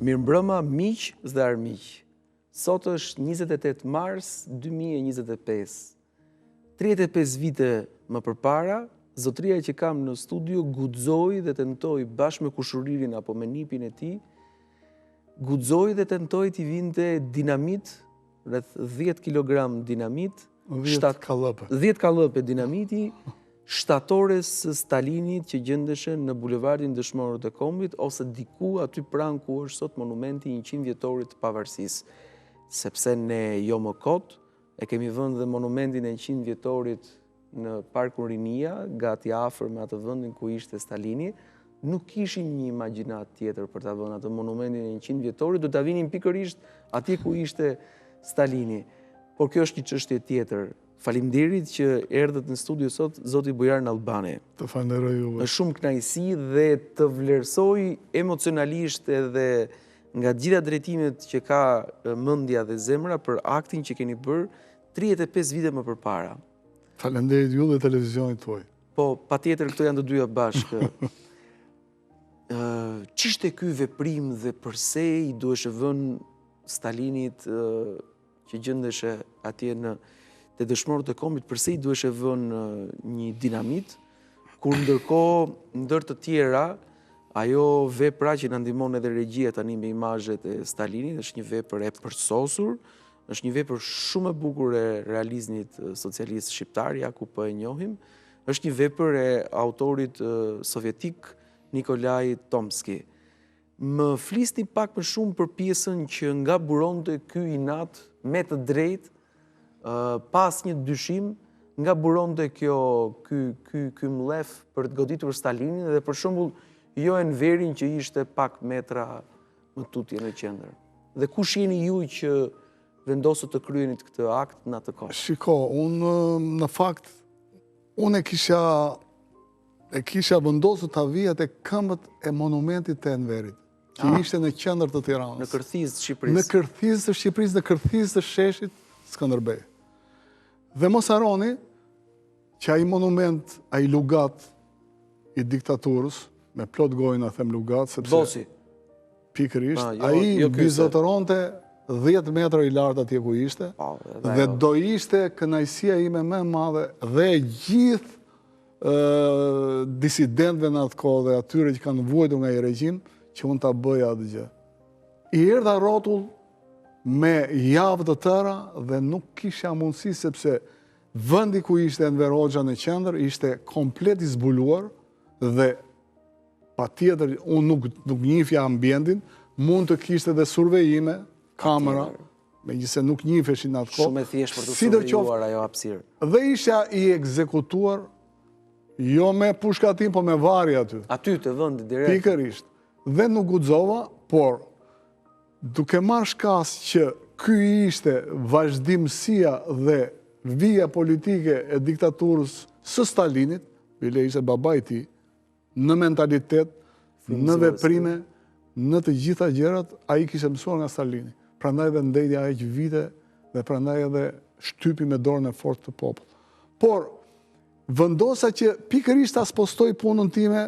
Mirëmbrëma miq dhe armiq. Sot është 28 mars 2025. 35 vite më përpara, zotëria që kam në studio guxoi dhe tentoi bashkë me kushuririn apo me nipin e tij, guxoi dhe tentoi t'i vinte dinamit, rreth 10 kg dinamit, 10 kallëpe dinamiti, shtatores së Stalinit që gjendeshen në bulevardin Dëshmorët e Kombit ose diku aty pranë ku është sot monumenti 100 vjetorit të pavarësisë. Sepse ne jo më kot e kemi vënë dhe monumentin e 100 vjetorit në Parkun Rinia, gati afër me atë vendin ku ishte Stalini, nuk kishim një imagjinat tjetër për ta vënë atë monumentin e 100 vjetorit, do ta vinin pikërisht atje ku ishte Stalini. Por kjo është një çështje tjetër. Faleminderit që erdhët në studio sot zoti Bujar Albani. Të falenderoj juve. Me shumë kënaqësi dhe të vlerësoj emocionalisht edhe nga gjitha drejtimet që ka mendja dhe zemra për aktin që keni bërë 35 vite më përpara. Faleminderit ju dhe televizionit tuaj. Po, patjetër këto janë të dyja bashkë. Ç'ishte ky veprim dhe pse i duhej vënë Stalinit që gjendeshe atje te Dëshmorët e Kombit, përse i duhej vënë një dinamit, kur ndërkohë ndër të tjera ajo vepra që na ndihmon edhe regjia tani me imazhet e Stalinit është një vepër e përsosur, është një vepër shumë e bukur e realizmit socialist shqiptar, ja ku po e njohim, është një vepër e autorit sovjetik Nikolaj Tomski. Më flisni pak më shumë për pjesën që nga buronte ky inat me të drejtë, pas një dyshim, nga buronte ky mlef për të goditur Stalinin dhe për shembull jo Enverin që ishte pak metra më tutje në qendër. Dhe kush jeni ju që vendosët të kryenit këtë akt në atë kohë? Shiko, unë në fakt, unë e kisha vendosur ta vija te këmbët e monumentit të Enverit, që ishte në qendër të Tiranës. Në kërthizë të Shqipërisë. Në kërthizë të Shqipërisë, në kërthizë të sheshit Skënderbej. Dhe mos harroni që ai monument, ai lugat i diktaturës, me plot gojnë a them lugat, sepse Bosi. Pikërisht, ai bizotëronte 10 metra i lartë atje ku ishte, dhe do ishte kënaqësia ime më e madhe dhe gjithë disidentëve në atë kohë dhe atyre që kanë vuajtur nga i regjim, që unë ta bëja atë gjë. I erdha rrotull me javë të tëra dhe nuk kisha mundësi sepse vendi ku ishte Enver Hoxha në qendër ishte komplet i zbuluar dhe patjetër unë nuk njihja ambientin, mund të kishte edhe survejime, kamera, megjithëse nuk njiheshin atë kohë. Shumë e thjeshtë për të survejuar ajo hapësirë. Dhe isha i ekzekutuar jo me pushkatim, po me varje aty. Aty të vendi direkt. Pikërisht. Dhe nuk guxova, por duke marrë shkas që ky ishte vazhdimësia dhe vija politike e diktaturës së Stalinit, bile ishte baba i tij, në mentalitet, në veprime, në të gjitha gjërat, ai kishte mësuar nga Stalini. Prandaj dhe ndejtja aq vite dhe prandaj edhe shtypi me dorën e fortë të popullit. Por vendosa që pikërisht ta spostoj punën time,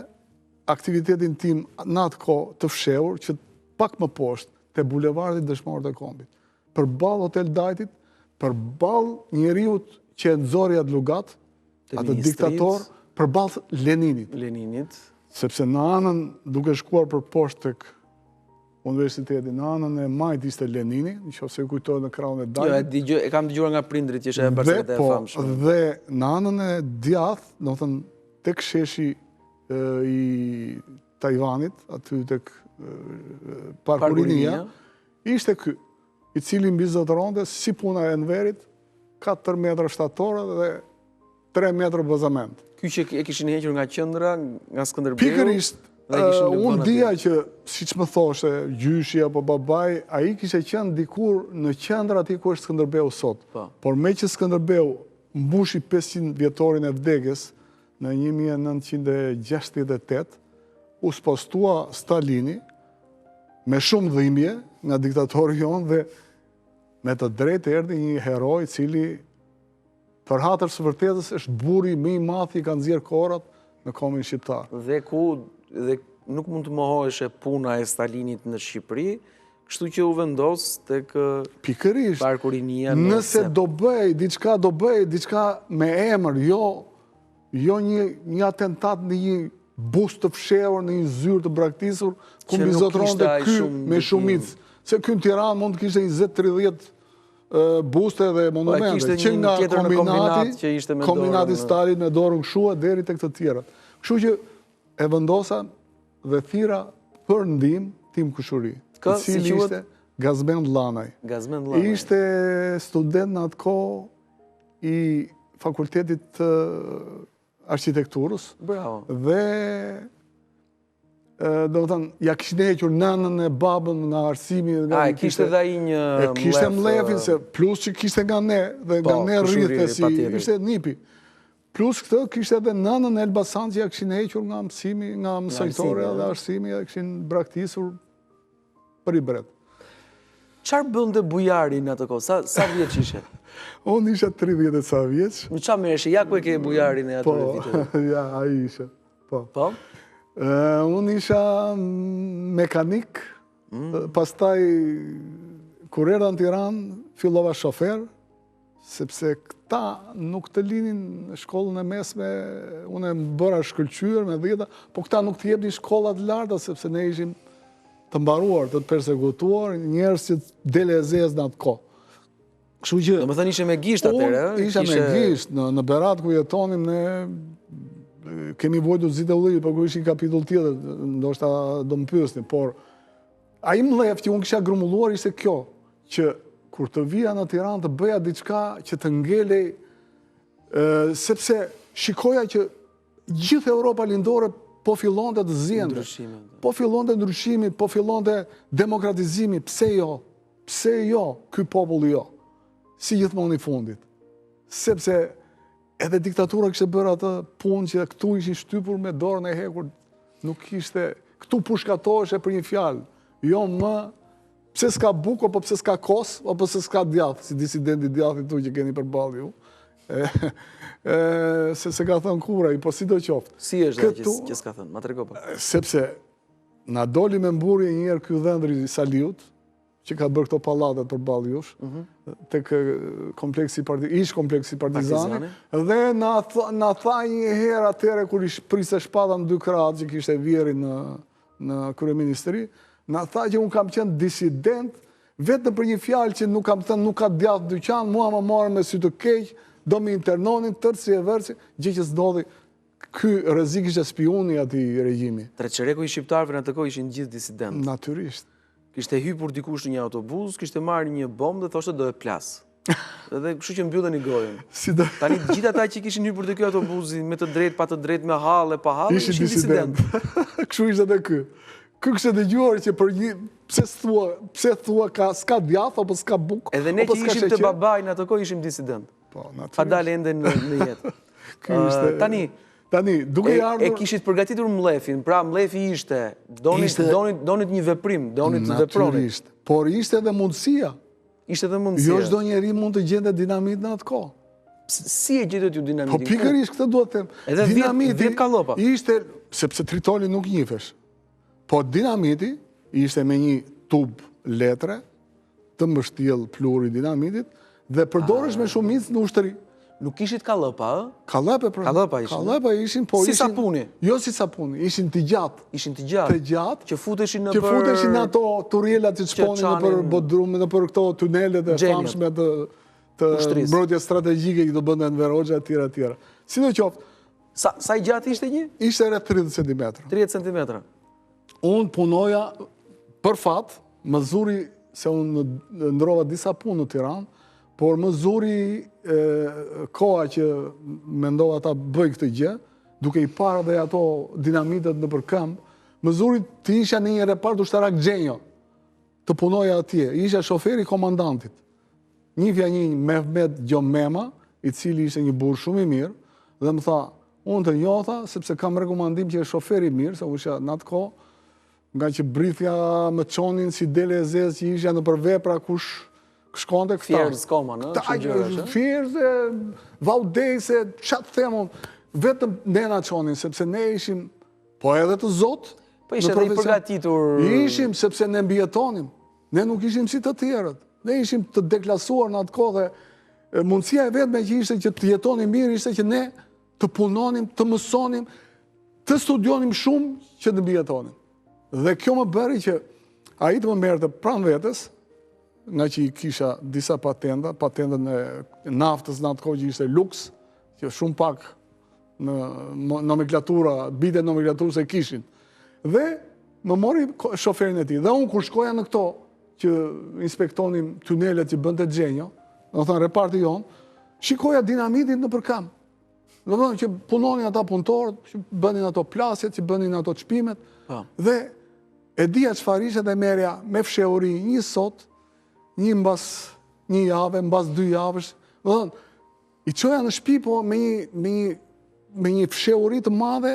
aktivitetin tim në atë kohë të fshehur, që pak më poshtë te bulevardi Dëshmorët e Kombit, përballë Hotel Dajtit, përballë njeriut që e nxori atë lugat, atë diktator, përballë Leninit. Sepse në anën, duke shkuar për poshtë tek universiteti, në anën e majt ishte Lenini, nëse ju kujtohet në krahun e Dajtit. Jo, e kam dëgjuar nga prindrit që isha e bashkëta e famshme. Dhe në anën e djathtë, domethënë tek sheshi i Tajvanit, aty tek Parku Rinia, ishte ky, i cili mbizotëronte si puna e Enverit, 4 metra shtatore dhe 3 metra bazament. Ky që e kishin hequr nga qendra, nga Skënderbeu. Pikërisht, unë dija që, siç më thoshte gjyshi apo babai, ai kishte qenë dikur në qendër aty ku është Skënderbeu sot. Por me që Skënderbeu mbushi 500 vjetorin e vdekjes në 1968, u spostua Stalini me shumë dhimbje nga diktatori jonë dhe me të drejtë erdhi një heroj i cili për hatër së vërtetës është burri më i madh i ka nxjerr kohërat në kombin shqiptar. Dhe ku dhe nuk mund të mohohesh e puna e Stalinit në Shqipëri, kështu që u vendos tek pikërisht. Parku Rinia. Nëse do bëj diçka me emër, jo një atentat në një bus të fshehur, në një zyrë të braktisur, ku mbizotronte ky me shumicë. Se ky në Tiranë mund të kishte 20-30 buste dhe monumente, që nga kombinati Stalin me dorën këshua deri tek të tjerat. Kështu që e vendosa dhe thira për ndihmë Tim Kushuri, i cili ishte Gazmend Llanaj. Ishte student në atë kohë i Fakultetit të Arkitekturës. Bravo. Dhe do të thënë, ja kishin hequr nënën e babën nga arsimi. Kishte dhe ai një mlef. Kishte mlefin, plus që kishte nga ne, dhe nga ne rrithë si, ishte nipi. Plus këtë, kishte edhe nënën e Elbasan që ja kishin hequr nga mësimi, nga mësajtore dhe arsimi, ja kishin braktisur për i bret. Qarë bënde bujari në atë kohë? Sa vjeç ishe? Unë isha 30 e ca vjeç. Në qa mereshe? Ja ku e ke bujarin e atyre viteve? Ja, a isha. Po? Unë isha mekanik, pastaj kur erdha në Tiranë, fillova shofer, sepse këta nuk të linin në shkollën e mesme, unë e bëra shkëlqyer me 10, po këta nuk të jepnin shkollat larta, sepse ne ishim të mbaruar, të persekutuar, njerëz që dele e zezë në atë kohë. Kështu që... Do më thënë ishe me gisht atëre? Isha me gisht, në Berat ku jetonim ne... Kemi vojtur Zite Ullijit, por ku ishin kapitull tjetër, ndoshta do më pyesni, por ai mlef që unë kisha grumbulluar ishte kjo, që kur të vija në Tiranë të bëja diçka që të ngelej, sepse shikoja që gjithë Europa lindore po fillonte të zjente. Po fillonte ndryshimi, po fillonte demokratizimi, pse jo? Pse jo ky popull jo? Si gjithmonë i fundit. Sepse edhe diktatura kishte bërë atë punë që këtu ishin shtypur me dorën e hekur, nuk kishte, këtu pushkatoheshe për një fjalë, jo më, pse s'ka buk, apo pse s'ka kos, apo pse s'ka djath, si disidenti djathi tu që keni përballë ju. Se ka thënë Kuraj, po si do qoftë. Si është dhe që s'ka thënë, ma trego pa. Sepse, na doli me mburje njerë ky dhëndri Saliut, që ka bërë këto pallatet përballë jush, tek kompleksi Partizani, dhe na tha një herë atëre kur i priste shpata në 2 kratë që kishte vjeri në kryeministri, na tha që unë kam qenë disident, vetëm për një fjalë që nuk kam thënë nuk ka djath dyqan, mua më marrën me sy të keq, do më internonin tërsi e vërsi, gjë që s'ndodhi. Ky rrezik ishte spioni atij regjimi. Treqereku i shqiptarëve në atë kohë ishin gjithë disident. Natyrisht. Kishte hypur dikush në një autobus, kishte marrë një bombë dhe thoshte do e plas. Dhe kështu që mbyllën i gojën. Tani gjithë ata që kishin hyrë për të ky autobusi, me të drejtë, pa të drejtë, me hallë, pa hallë, ishin disident. Kështu ishte edhe ky. Ky kishte dëgjuar që për një pse thua s'ka djath apo s'ka buk. Edhe ne që ishim të babaj në atë kohë ishim disident. Po, natyrisht. Pa dalë ende në jetë. Tani, duke ardhur... E kishit përgatitur mlefin, pra mlefi ishte, donit një veprim, donit të vepronit. Natyrisht, por ishte edhe mundësia. Ishte edhe mundësia. Jo çdo njeri mund të gjende dinamit në atë kohë. Si e gjetët ju dinamitin? Po pikërisht këtë duhet të them. Edhe 10 kallopa. Ishte, sepse tritoli nuk njifesh. Po dinamiti ishte me një tub letre, të mbështjell pluri dinamitit, dhe përdoresh me shumicë në ushtëri. Nuk ishit kallëpa, ë? Kallëpa ishin, po ishin... Si sapuni? Jo si sapuni, ishin të gjatë. Ishin të gjatë? Që futeshin në për... Që futeshin në ato turielat që shponin në për bodrume, në për këto tunelet e famshme të mbrojtje strategjike që do bënde në Verogja, etj. Si do qoftë? Sa i gjatë ishte një? Ishte rreth 30 cm. 30 cm. Unë punoja për fat, më zuri, se unë ndrova disa punë në Tiranë, por më zuri koha që mendova ta bëj këtë gjë, duke i parë dhe ato dinamitet në përkëmbë, më zuri të isha në një repart ushtarak Gjenjo, të punoja atje. Isha shoferi komandantit. Njifja një Mehmet Gjomema, i cili ishte një burr shumë i mirë, dhe më tha, unë të njotha, sepse kam rekomandim që e shoferi mirë, se usha në atë kohë, nga që brithja më qonin si dele e zezë që isha në përvepra kush shkonte këta. Fjerës koma, në? Fjerëse, vaudejse, qatë themon, vetëm ne na qonin, sepse ne ishim po edhe të zot. Po ishte edhe i përgatitur. Ishim sepse ne mbijetonim. Ne nuk ishim si të tjerët. Ne ishim të deklasuar në atë kohë dhe mundësia e vetme që ishte që të jetonim mirë ishte që ne të punonim, të mësonim, të studionim shumë që të mbijetonim. Dhe kjo më bëri që ai të më merrte pranë vetes, nga që i kisha disa patentën e naftës në atë kohë që ishte luks, që shumë pak në nomenklatura, bitet nomenklaturës e kishin. Dhe më mori shoferin e tij. Dhe unë kur shkoja në këto që inspektonim tunelet që bënte Xhenjo, do të thënë reparti jon, shikoja dinamitin në përkam. Do të thënë që punonin ata punëtorët, që bënin ato plasjet, që bënin ato çpimet. Dhe e dija çfarë ishte dhe merja me fshehuri një sot, një mbas një javë, mbas 2 javësh. Do të thënë, i çoja në shtëpi po me një fshehuri të madhe,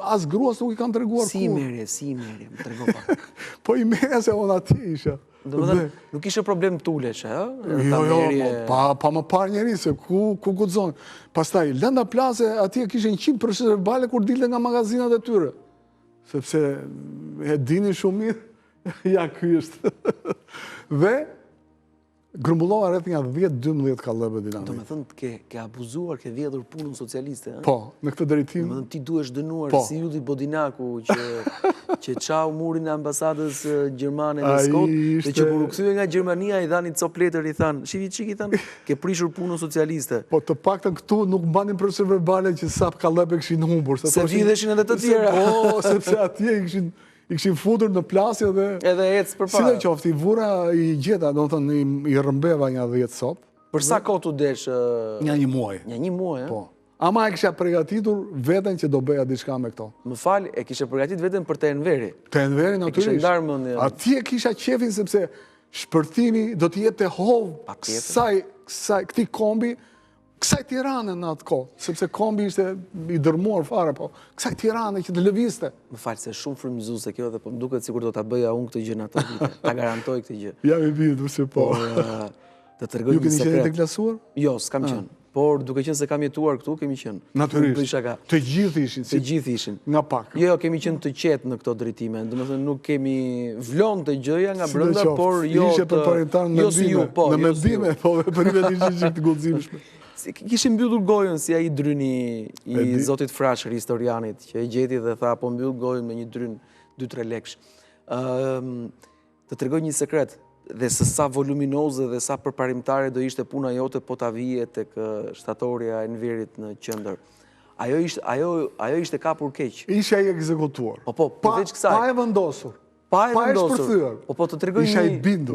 as gruas nuk i kanë treguar kur. Si merje, më trego pak. Po i merja se unë atje isha. Do të thënë, nuk ishte problem tulesh, ëh? Jo, pa më parë njeri se ku guxon. Pastaj lënda plase atje kishin 100% verbale kur dilte nga magazinat e tyre. Sepse e dini shumë mirë, ja ky është. Dhe grumbullova rreth nga 10-12 kallëbe dinamit. Do me thënë, ke abuzuar, ke vjedhur punën socialiste, ëh? Po, në këtë drejtim. Do me thënë, ti duhesh dënuar si Judit Bodinaku, që çau murin e ambasadës gjermane në Skopje, dhe që kur u kthye nga Gjermania i dhanin copletër, i thanë, shivi çik, i thanë, ke prishur punën socialiste. Po të paktën këtu nuk mbanin procese verbale që sa kallëbe kishin humbur. Se vjedheshin edhe të tjera. Po, sepse atje i kishin futur në plasje dhe... Edhe ecë përpara. Si dhe qofti, vura i gjeta, do të thënë, i rëmbeva nga 10 sop. Për sa kohë tu desh? Nga 1 muaj. Nga 1 muaj, Po. Ama e kisha përgatitur veten që do bëja diçka me këto. Më fal, e kishe përgatitur veten për të Enveri. Të Enveri natyrisht. Kishe ndarë mendjen. Atje kisha qefin sepse shpërthimi do të jetë hov këtij kombi, kësaj Tirane në atë kohë, sepse kombi ishte i dërmuar fare, po kësaj Tirane që të lëvizte. Më fal, se shumë frymëzuese kjo dhe po më duket sikur do ta bëja unë këtë gjë në ato vite. Ta garantoj këtë gjë. Ja i bitur se po. Të tregoj Ju një keni qenë sekret. deklasuar? Jo, s'kam qenë. Por duke qenë se kam jetuar këtu, kemi qenë. Natyrisht. Të gjithë ishin. Të gjithë ishin. Nga pak. Jo, kemi qenë të qetë në këto drejtime. Domethënë nuk kemi vlon të gjëja nga brenda, por jo si ju, po. Në mendime, po për vetë ishin të guximshme. Kishim mbyllur gojën si ai dryni i zotit Frashër, historianit, që e gjeti dhe tha, po mbyll gojën me një dryn 2-3 lekësh. Të tregoj një sekret, dhe se sa voluminoze dhe sa përparimtare do ishte puna jote po ta vije tek shtatorja e Enverit në qendër. Ajo ishte kapur keq. Isha i ekzekutuar. Po, përveç kësaj. Pa e vendosur. Pa e vendosur. shpërthyer. Po të tregoj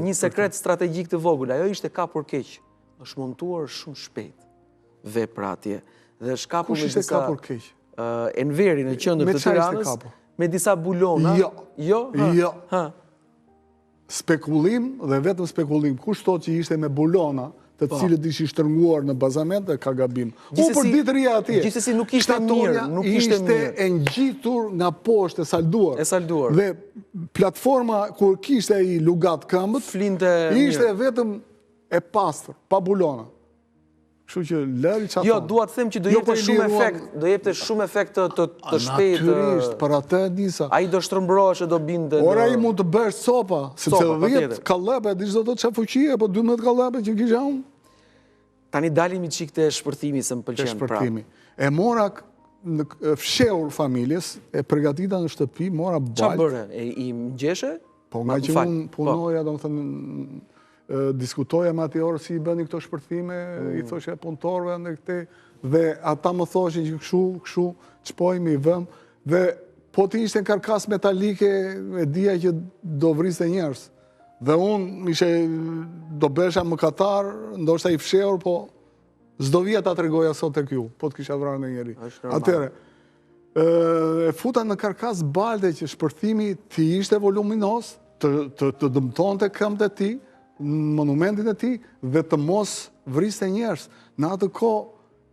një sekret strategjik të vogël. Ajo ishte kapur keq. Është montuar shumë shpejt vepra atje. Dhe është kapur me disa... Kush ishte kapur keq? Enveri në qendër të Tiranës. Me disa bulona. Jo. Spekulim dhe vetëm spekulim. Kush thot që ishte me bulona, të cilët ishin shtrënguar në bazament dhe ka gabim. Unë për ditë rria atje. Gjithsesi nuk ishte mirë, nuk ishte mirë. Ishte e ngjitur nga poshtë, e salduar. Dhe platforma kur kishte ai lugat këmbët, flinte ishte vetëm e pastër, pa bulona. Kështu që lëri çfarë. Jo, dua të them që do jepte shumë efekt, shumë efekt të shpejtë. Natyrisht, për atë disa. Ai do shtrëmbrohesh e do binte. Ora ai mund të bësh sopa, sepse 10 kallëpe, diç do të çfarë fuqie, apo 12 kallëpe që kisha unë. Tani dalim i çik te shpërthimi se më pëlqen pra. E mora në fshehur familjes, e përgatita në shtëpi, mora balt. Çfarë bëre? I ngjeshe? Po nga që unë punoja, domethënë diskutoja me atë orë si i bëni këto shpërthime, i thoshe punëtorëve në këte, dhe ata më thoshin që këshu, çpojmë i vëm, dhe po të ishte në karkas metalike, e dija që do vriste njerëz. Dhe unë do besha mëkatar, ndoshta i fshehur, po s'do vija ta tregoja sot tek ju, po të kisha vrarë në njeri. Atëre, e futa në karkas balde që shpërthimi ti ishte voluminos, të dëmtonte këmbët e ti, në monumentin e ti, dhe të mos vriste njerëz. Në atë kohë,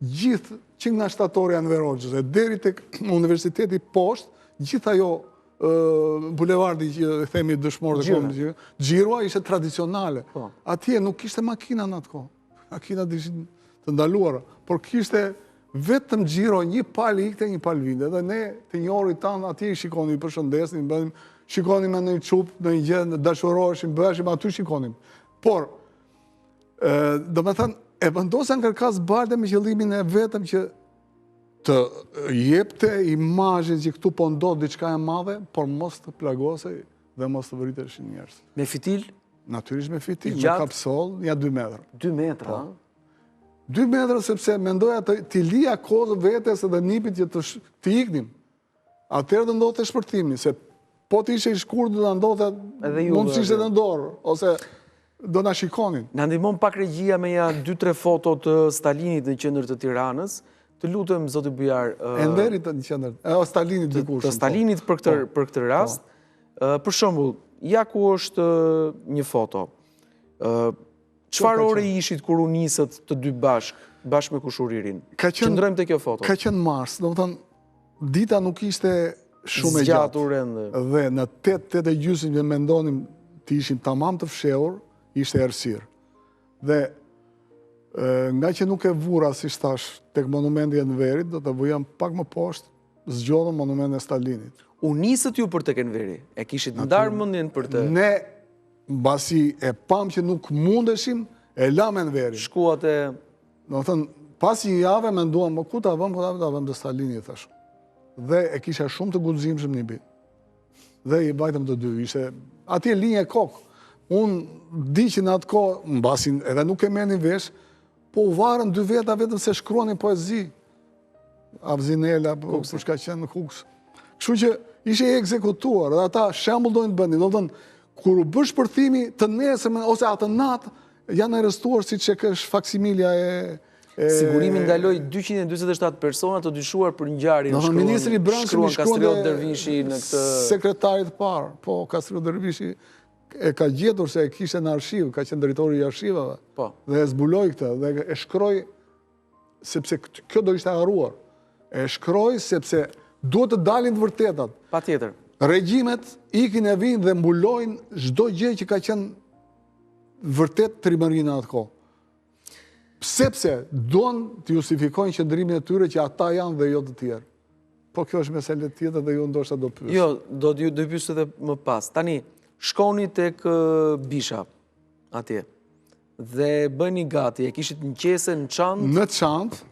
gjithë që nga shtatorja në Verogjes, e deri tek universiteti poshtë, gjithë ajo bulevardi që themi dëshmorë dhe komë, xhirua ishte tradicionale. Atje nuk kishte makina në atë kohë. Makinat ishin të ndaluara, por kishte vetëm xhiro një palë ikte, një palë vinte. Dhe ne të njohurit tanë atje i shikonim, i përshëndesnim, bënim, shikonim në një çup, në një gjë, dashuroheshim, bëheshim, aty shikonim. Por, do me thënë, e vendosa në kërkas Balde me qëllimin e vetëm që të jepte imazhin që këtu po ndodh diçka e madhe, por mos të plagosej dhe mos të vriteshin njerëz. Me fitil? Natyrisht me fitil, me kapsoll, ja 2 metra. 2 metra, 2 metra sepse mendoja t'i lija kozë vetes edhe nipit që të iknim. Atëherë do ndodhte shpërthimi, se po t'ishe i shkurt do të ndodhte mund të ishte në dorë, ose do na shikonin. Na ndihmon pak regjia me ja 2-3 foto të Stalinit në qendër të Tiranës. Të lutem zoti Bujar. Enverit në qendër. Stalinit dikush. Të Stalinit për këtë rast. Për shembull, ja ku është një foto. Çfarë ore ishit kur u nisët të dy bashkë me kushuririn? Qëndrojmë te kjo foto. Ka qenë mars, domethënë dita nuk ishte shumë e gjatë. Dhe në 8 e gjysmë që mendonim të ishim tamam të fshehur, ishte errësirë. Dhe nga që nuk e vura, si thash, tek monumenti i Enverit, do të vujam pak më poshtë, zgjodhëm monumentin e Stalinit. U nisët ju për tek Enveri? E kishit ndarë mendjen për të? Ne, mbasi e pam që nuk mundeshim, e lam Enverin. Shkuat e... Do të thënë, pas një jave menduam, ku ta vëm, ta vëm të Stalinit, thash. Dhe e kisha shumë të guximshëm një bit. Dhe i bajtëm të dy, ishte atje linje kokë. Unë di që në atë kohë, mbasi edhe nuk e merrnin vesh, po u varën 2 veta vetëm se shkruanin poezi. Avzinela, për shka qenë në Huks. Kështu që ishe e ekzekutuar, dhe ata shembull dojnë të bënin. Do të thënë, kur u bë shpërthimi të nesërmen ose atë natë, janë arrestuar siç e është faksimilja e Sigurimi ndaloi 247 persona të dyshuar për ngjarjen. Ministri i Brendshëm Kastriot Dervishi në këtë sekretarit parë. Po, Kastriot Dervishi e ka gjetur se e kishte në arshiv, ka qenë drejtori i arshivave. Po. Dhe e zbuloi këtë dhe e shkroi sepse kjo do ishte harruar. E shkroi sepse duhet të dalin të vërtetat. Patjetër. Regjimet ikin e vinë dhe mbulojnë çdo gjë që ka qenë vërtet trimërinë atë kohë. Sepse duan të justifikojnë qëndrimin e tyre që ata janë dhe jo të tjerë. Po kjo është meselë tjetër dhe ju ndoshta do pyes. Jo, do pyes edhe më pas. Tani, shkoni tek Bisha atje. Dhe bëni gati, e kishit në qese, në çantë? Në çantë.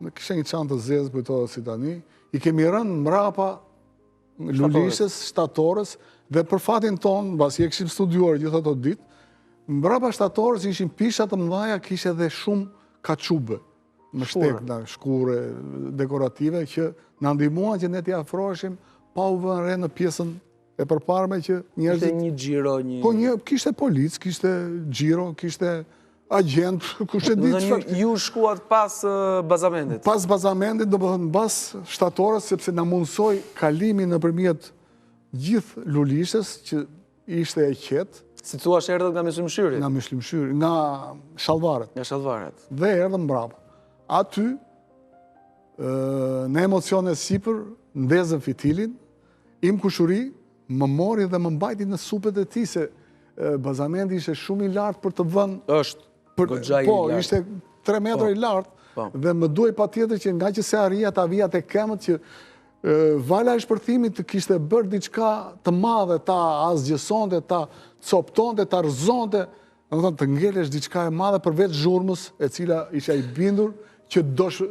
Në kishte një çantë të zezë kujtohet si tani. I kemi rënë mrapa lulishës, shtatorës, dhe për fatin ton, mbasi e kishim studiuar gjithë ato ditë, mbrapa shtatorës ishin pisha të mëdha, kishte edhe shumë kaçube, me shtekla, shkure dekorative që na ndihmuan që ne t'i afroheshim pa u vënë re në pjesën e përparme që njerëzit. Kishte një xhiro, një. Po kishte policë, kishte xhiro, kishte agent, kush e di çfarë. Ju shkuat pas bazamentit. Pas bazamentit, do të thënë pas shtatorës, sepse na mundsoi kalimi nëpërmjet gjithë lulishës që ishte e qetë. Si thua, erdhët nga Myslimshyri? Nga Myslimshyri, nga Shallvaret. Nga Shallvaret. Dhe erdhëm mbrapa. Aty, në emocione sipër, ndezëm fitilin, im kushuri më mori dhe më mbajti në supet e tij, se bazamenti ishte shumë i lartë për të vënë. Është goxha i lartë. Po, ishte 3 metra i lartë, dhe më duhej patjetër që nga që se arria ta vija te këmbët që vala e shpërthimit të kishte bërë diçka të madhe, ta asgjësonte, ta coptonte, ta rrëzonte, të ngelesh diçka e madhe përveç zhurmës, e cila isha i bindur që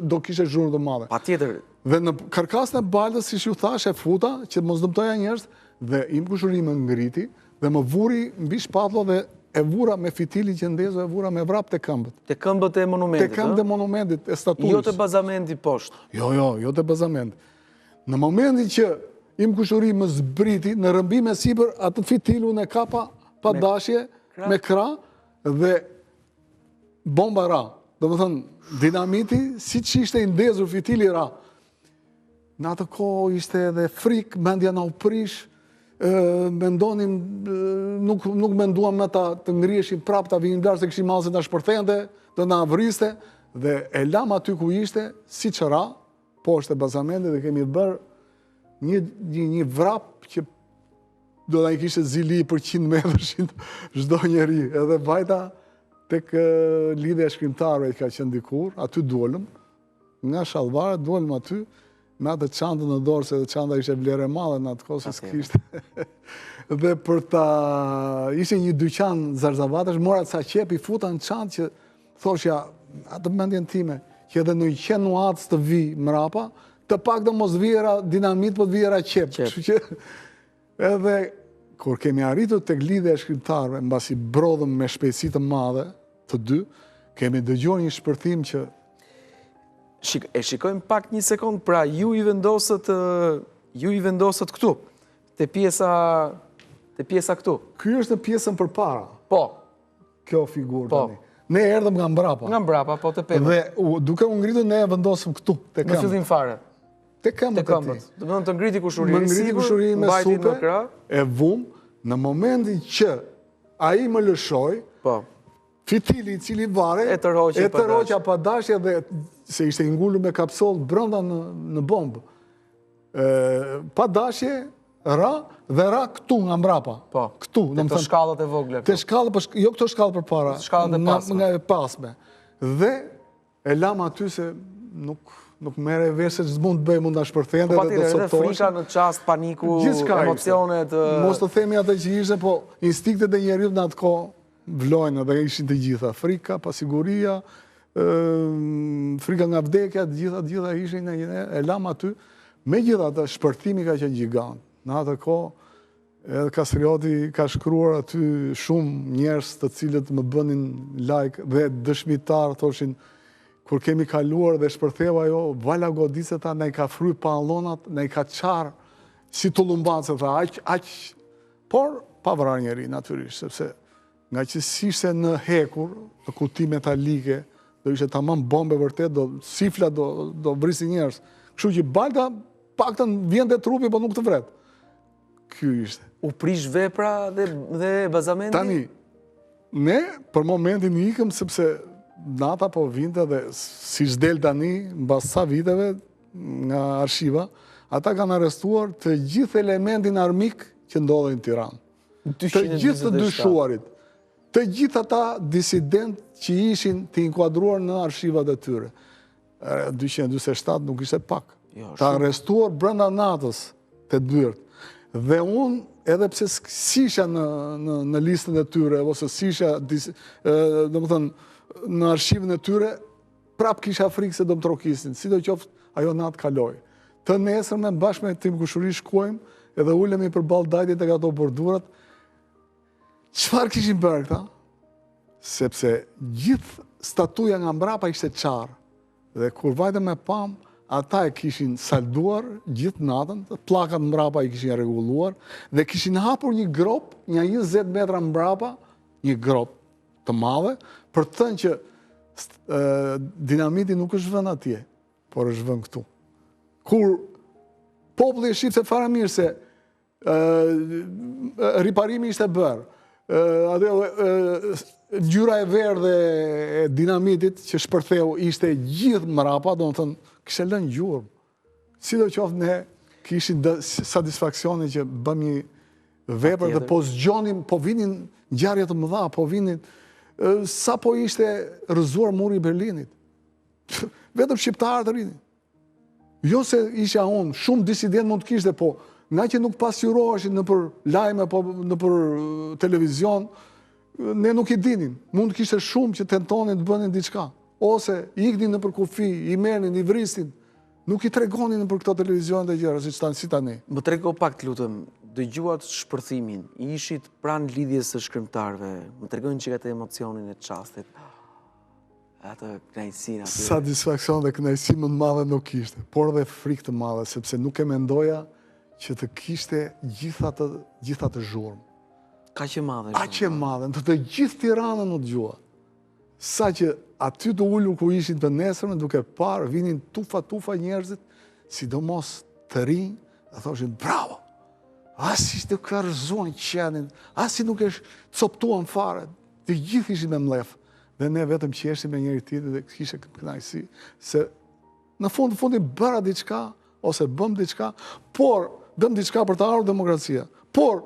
do kishte zhurmë të madhe. Patjetër. Dhe në karkasën e Baldës, siç ju thash, e futa që mos dëmtoja njerëz, dhe im kushuri më ngriti dhe më vuri mbi shpatullo dhe e vura me fitilin që ndezo, e vura me vrap te këmbët. Te këmbët e monumentit. Te këmbët e monumentit, e statuës. Jo te bazamenti poshtë. Jo te bazamenti. Në momentin që im kushuri më zbriti, në rëmbim e sipër, atë fitil unë e kapa pa dashje, me krah, dhe bomba ra. Do më thënë, dinamiti, si që ishte i ndezur, fitili ra. Në atë kohë ishte edhe frikë, mendja na u prish, mendonim, nuk menduam me ta të ngrieshim prap, ta vinim lartë se kishim malë se ta shpërthente, të na vriste, dhe e lam aty ku ishte, si që ra, poshtë e bazamentit, dhe kemi bërë një vrap që do da i kishte zili për 100 metrë çdo njeri. Edhe vajta tek lidhja e shkrimtarëve që ka qenë dikur, aty dolëm, nga shallvarët, dolëm aty, me atë çantën në dorë, se çanta ishte vlerë e madhe në atë kohë, se s'kishte. Dhe për ta ishte një dyqan zarzavatash, mora ca qep, i futa në çantë që thoshja, atë mendjen time, që edhe në qenë nuatës të vi mrapa, të pak të mos vijera dinamit, po të vijera qep. Kështu që edhe kur kemi arritur tek lidhja e shkrimtarëve, mbasi brodhëm me shpejtësi të madhe, të dy, kemi dëgjuar një shpërthim që shikojmë pak një sekond, pra ju i vendosët këtu, te pjesa këtu. Ky është në pjesën përpara. Po. Kjo figurë tani. Ne erdhëm nga mbrapa. Nga mbrapa, po të pemë. Dhe duke u ngritur ne e vendosëm këtu, te këmbët. Në fillim fare. Te këmbët e tij. Do të thonë të ngriti kushurinë, më ngriti kushurinë me supe, e vum, në momentin që ai më lëshoi, po. Fitili i cili vare, e tërhoqja pa dashje dhe se ishte i ngulur me kapsoll brenda në bombë. Pa dashje, ra këtu nga mbrapa. Po, këtu, të shkallat e vogle. Të shkallët, jo këto shkallët për para, nga e pasme. Dhe e lam aty se nuk mere vesh se që mund të bëj, mund të shpërthende dhe të soptosh. Edhe frika në qast, paniku, emocionet. Mos të themi atë që ishte, po instiktet e njerëzit në atë kohë vlojnë dhe ishin të gjitha. Frika, pasiguria, frika nga vdekja, të gjitha ishin e lam aty. Me gjitha të shpërthimi ka qenë gjigant. Në atë kohë, edhe Kastrioti ka shkruar aty shumë njerëz të cilët më bënin like dhe dëshmitar, thoshin, kur kemi kaluar dhe shpërtheva jo, vala godiceta, ne i ka fry pallonat, ne i ka qarë si tullumbace, aq, por pa vrar njeri, natyrisht, sepse nga që s'ishte në hekur, në kuti metalike, do ishte tamam bombe vërtet, sifla do vrisi njerëz. Kështu që balta paktën vjen dhe trupi, po nuk të vret. Ky ishte. U prish vepra dhe bazamenti? Tani, ne për momentin ikëm sepse nata po vinte dhe si s'del tani, mbas sa viteve nga arshiva, ata kanë arrestuar të gjithë elementin armik që ndodhen në Tiranë. Të gjithë të dyshuarit. Të gjithë ata disident që ishin të inkuadruar në arshivat e tyre. 227 nuk ishte pak. Të arrestuar brenda natës të dyrt. Dhe unë, edhe pse s'isha në listën e tyre, ose s'isha në arshivën e tyre, prap kisha frikë se do më trokisin. Si do qoftë, ajo natë kaloi. Të nesërme, bashkë me Tim Kushuri shkojmë, edhe ulemi për balë dajtit e ato bordurat. Çfarë kishin bërë këta? Sepse gjithë statuja nga mbrapa ishte qarë. Dhe kur vajte me pam, ata e kishin salduar gjithë natën, plakat mbrapa i kishin rregulluar, dhe kishin hapur një grop, një 20 metra mbrapa, një grop të madhe, për të thënë që dinamiti nuk është vënë atje, por është vënë këtu. Kur populli e shifte fara mirë se riparimi ishte bërë, ngjyra e verdhe e dinamitit që shpërtheu ishte gjithë mrapa, do të thënë, kishte lënë gjurmë. Sidoqoftë ne kishim satisfaksionin që bëm një vepër dhe po zgjonim, po vinin ngjarje të mëdha, po vinin sa po ishte rrëzuar muri i Berlinit. Vetëm shqiptarët të rinin. Jo se isha unë, shumë disident mund të kishte, po nga që nuk pasqyroheshin në për lajme, po në për televizion, ne nuk i dinin. Mund të kishte shumë që tentonin të bënin diçka. Ose iknin në për kufi, i merrnin, i vristin. Nuk i tregonin në për këto televizion dhe gjëra, si tani. Më trego pak të lutëm, dëgjuat shpërthimin, ishit pranë lidhjes së shkrimtarëve, më tregojnë që këtë emocionin e çastit. Atë kënaqësinë aty. Satisfaksion dhe kënaqësi më të madhe nuk ishte, por dhe frikë të madhe, sepse nuk e mendoja që të kishte gjitha të zhurmë. Kaq e madhe. Aq e madhe, të gjithë Tiranën në dëgjua. Sa që aty të ulur ku ishin të nesërmen, duke parë, vinin tufa njerëzit, sidomos të rinj, dhe thoshin, bravo, asi të kërëzuan qenin, asi nuk e coptuan fare, të gjithë ishin me mlef, dhe ne vetëm qeshim me njëri tjetrin dhe kishe kënaqësi, se në fundi bëra diçka, ose bëm diçka, por bëm diçka për të ardhur demokracia, por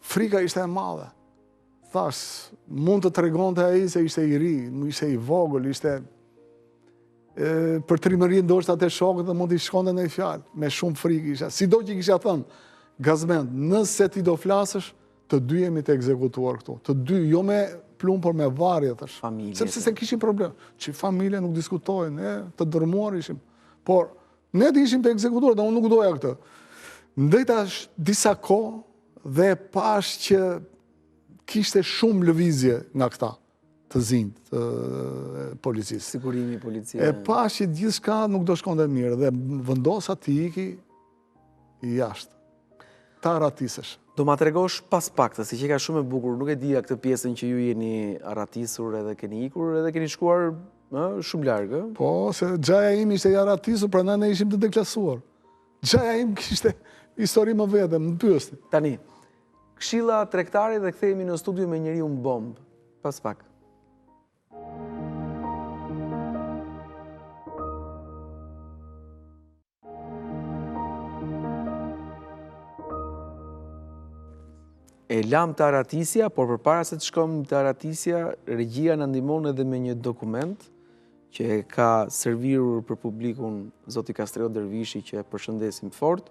frika ishte e madhe. Thash, mund të tregonte ai se ishte i ri, ishte i vogël, ishte për trimëri ndoshta të shokët dhe mund t'i shkonte në fjalë, me shumë frikë isha. Sido që kisha thënë, Gazmend, nëse ti do flasësh, të dy jemi të ekzekutuar këtu. Të dy, jo me plumë, por me varje, thash. Sepse se kishin problem. Që familje nuk diskutojnë, të dërmuar ishim. Por, ne të ishim të ekzekutuar, dhe unë nuk doja këtë. Ndajta disa kohë dhe pash që kishte shumë lëvizje nga këta të zinjt të policisë. Sigurimi policia. E pash që gjithçka nuk do shkonte mirë dhe vendosa ti iki jashtë. Ta ratisësh. Do ma tregosh pas pak, si që ka shumë e bukur, nuk e dija këtë pjesën që ju jeni ratisur edhe keni ikur edhe keni shkuar shumë largë. Po, se gjaja im ishte ja ratisur, prandaj ne ishim të deklasuar. Gjaja im kishte histori më vete, më pyesti. Tani, këshilla tregtare dhe kthehemi në studio me njeriu bombë. Pas pak. E lam të Aratisja, por përpara se të shkojmë të Aratisja, regjia na ndihmon edhe me një dokument që ka servirur për publikun zoti Kastriot Dervishi, që e përshëndesim fort.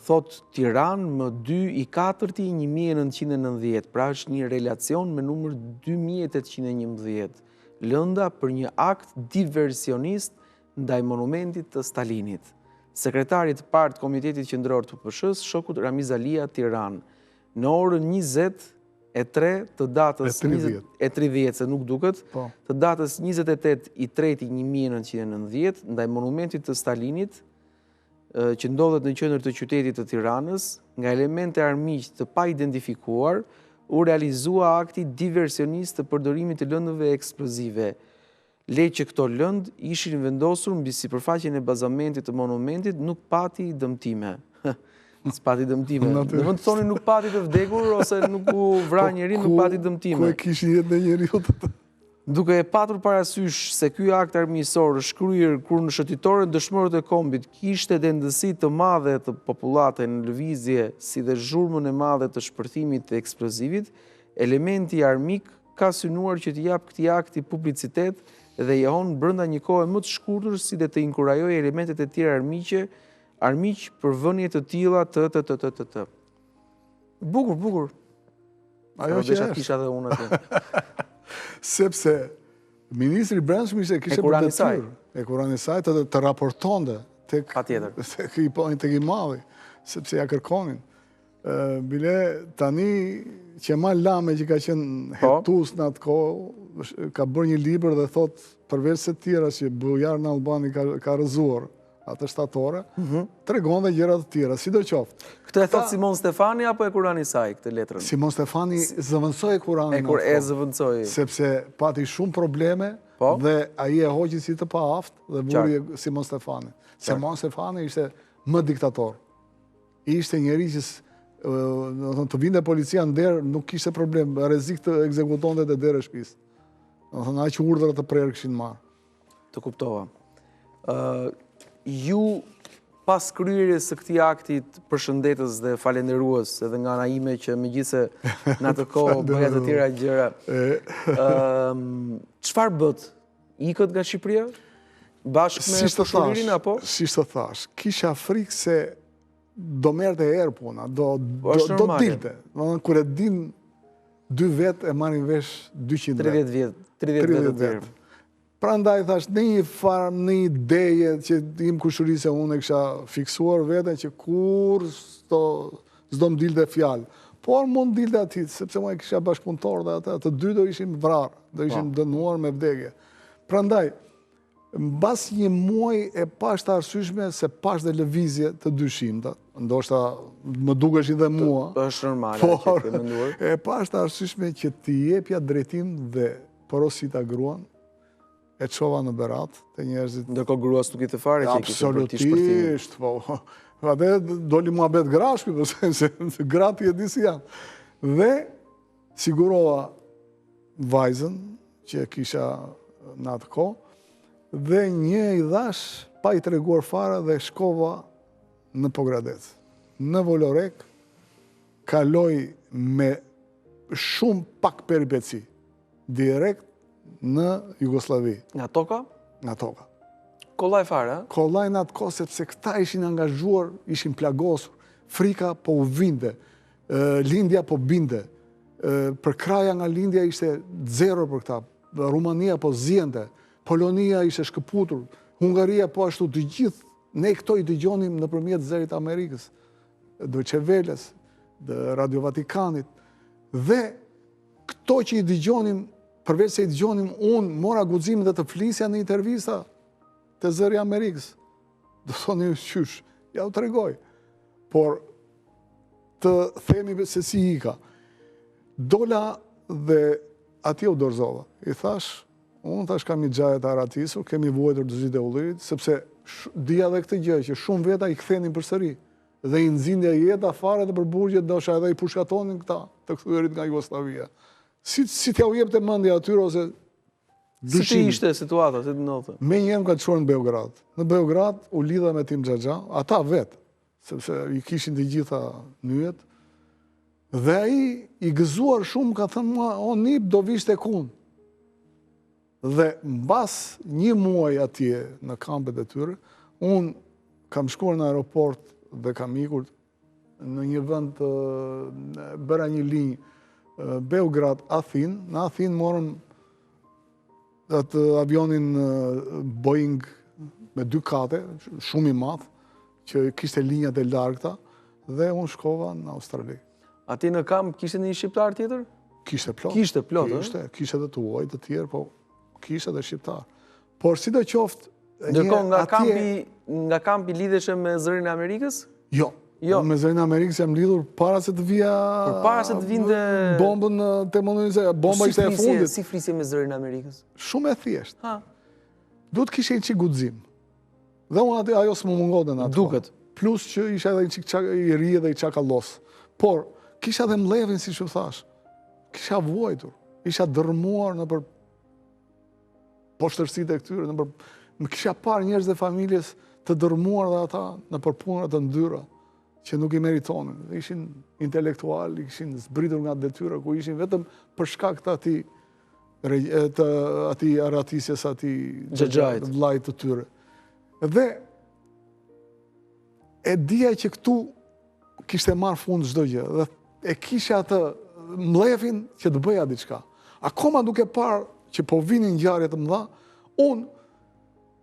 Thot Tiranë më 2/4/1990, pra është një relacion me numër 2811, lënda për një akt diversionist ndaj monumentit të Stalinit. Sekretari të parë të Komitetit Qendror të PPSH-s, Shokut Ramiz Alia, Tiranë, në orën 20:03 të datës 30, se nuk duket, të datës 28/3/1990, ndaj monumentit të Stalinit, që ndodhet në qendër të qytetit të Tiranës, nga elemente armiq të pa identifikuar, u realizua akti diversionist të përdorimit të lëndëve eksplozive. Le që këto lëndë ishin vendosur mbi sipërfaqen e bazamentit të monumentit, nuk pati dëmtime. S'pati dëmtime. Në vend të thoni nuk pati të vdekur, ose nuk u vra njeri, nuk pati dëmtime. Ku e kishin jetë në njeriu të të? Duke e patur parasysh se ky akt armiqësor shkryer kur në shëtitore dëshmorët e kombit kishte dendësi të madhe të popullate në lëvizje, si dhe zhurmën e madhe të shpërthimit të eksplozivit, elementi armik ka synuar që t'i jap këtij akti publicitet dhe jehon brenda një kohe më të shkurtër, si dhe të inkurajojë elementet e tjera armiq për vënie të tilla të. Bukur. Ajo që është. Kisha dhe unë atë. Sepse ministri i Brendshëm kishte për detyrë e Kurani saj të raportonte tek i madhi, sepse ja kërkonin. Bile tani që ma lame që ka qenë hetus në atë kohë, ka bërë një libër dhe thot, përveç se tjera që Bujar në Albani ka rëzuar atë shtatore, tregon dhe gjëra të tjera, sidoqoftë. Këtë e thot Simon Stefani apo e Kurani saj këtë letrën? Simon Stefani zëvendësoi Kuranin. E zëvendësoi. Sepse pati shumë probleme dhe ai e hoqi si të paaft dhe vuri Simon Stefani. Simon Stefani ishte më diktator. Ishte njeri që të vinte policia në derë nuk kishte problem, rrezik të ekzekutonte te dera e shtëpisë. Domethënë aq urdhra të prerë kishin marrë. Të kuptova. Ju pas kryerjes së këtij akti përshëndetës dhe falenderues, edhe nga ana ime që megjithse në atë kohë bëja të tjera gjëra. Çfarë bët? Ikët nga Shqipëria? Bashkë me Shqipërinë apo? Siç të thash, kisha frikë se do merrte erë puna, do dilte. Kur e din 2 vjet e marrin vesh 200 vjet. 30 vjet. Prandaj thash, në një farë, në një ideje që im kushërisë unë e kisha fiksuar veten që kur s'do më dilte fjalë. Por mund dilte aty, sepse unë e kisha bashkëpunëtor dhe të dy do ishin vrarë, do ishin dënuar me vdekje. Prandaj, mbas një muaj e pash të arsyeshme se pash dhe lëvizje të dyshimta. Ndoshta më dukeshin dhe mua. Është normale që ke menduar. E pash të arsyeshme që t'i jepja drejtim dhe porosita gruan, e çova në Berat të njerëzit. Ndërkohë grua s'u kite fare që i kishte për ti shpërtimin. Absolutisht, po. Atë doli muhabet grashku, se gratë e di si janë. Dhe sigurova vajzën që kisha në atë kohë dhe një i dhash pa i treguar fare dhe shkova në Pogradec. Në Volorek kaloj me shumë pak peripeci direkt në Jugosllavi. Nga toka? nga toka. Kollaj fare, ha? Kollaj në atë kohë sepse këta ishin angazhuar, ishin plagosur, frika po u vinde, lindja po binde, për kraja nga lindja ishte zero për këta, Rumania po zjende, Polonia ishte shkëputur, Hungaria po ashtu, të gjithë, ne këto i dëgjonim nëpërmjet zërit Amerikës, Deutsche Welles, Radio Vatikanit, dhe këto që i dëgjonim, përveç se i dëgjonim, unë mora guximin dhe të flisja në intervista të zëri Amerikës. Do thoni qysh, ja u tregoj. Por të themi se si ika. Dola dhe atje u dorëzova. I thash, unë thash kam i gjajet aratisur, kemi vuajtur të zhjit e ullirit, sepse dija dhe këtë gjë që shumë veta i kthenin përsëri. Dhe i nxindja jeta fare dhe për burgjet, dosha edhe i pushkatonin këta të kthyerit nga Jugoslavia. Si t'ja u jep të mendja atyre ose si të ishte situata, si të ndodhte? Me njëmë ka të shuar në Beograd. Në Beograd u lidha me Tim Xhaxha, ata vetë, sepse i kishin të gjitha nyjet, dhe ai i gëzuar shumë ka thënë mua, o nip do vish tek unë. Dhe mbas një muaj atje në kampet e tyre, unë kam shkuar në aeroport dhe kam ikur në një vend të bëra një linjë Beograd-Athin. Në Athin morëm atë avionin Boeing me 2 kate, shumë i madh, që kishte linjat e largëta, dhe unë shkova në Australi. Atje në kamp kishte një shqiptar tjetër? Kishte plot. Kishte plot, kishte dhe të uaj të tjerë, po kishte dhe shqiptar. Por si do qoftë... Ndërkohë nga kampi lidheshe me zërin e Amerikës? Jo. Me zërin e Amerikës jam lidhur para se të vija... Para se të vinde... Bombën të mëndonjëse, bomba ishte e fundit. Si frisje me zërin e Amerikës? Shumë e thjeshtë. Duhet kishe një qik guxim. Dhe unë ajo së më mungote në atë. Duket. Plus që isha edhe një qik i ri dhe i qakallos. Por, kisha dhe mlevin, si që thash. Kisha vuajtur. Isha dërmuar në për poshtërsit e këtyre, më kisha par njerëz dhe familjes të dërmuar dhe ata në për punrat të ndyra, që nuk i meritonin. Ishin intelektual, ishin zbritur nga detyra, ku ishin vetëm për shkak të ati aratisjes, ati vlajt të tyre. Dhe e dija që këtu kishte marrë fund çdo gjë, dhe e kisha atë mlefin që të bëja diçka. Akoma duke parë që po vinin ngjarje të mëdha, unë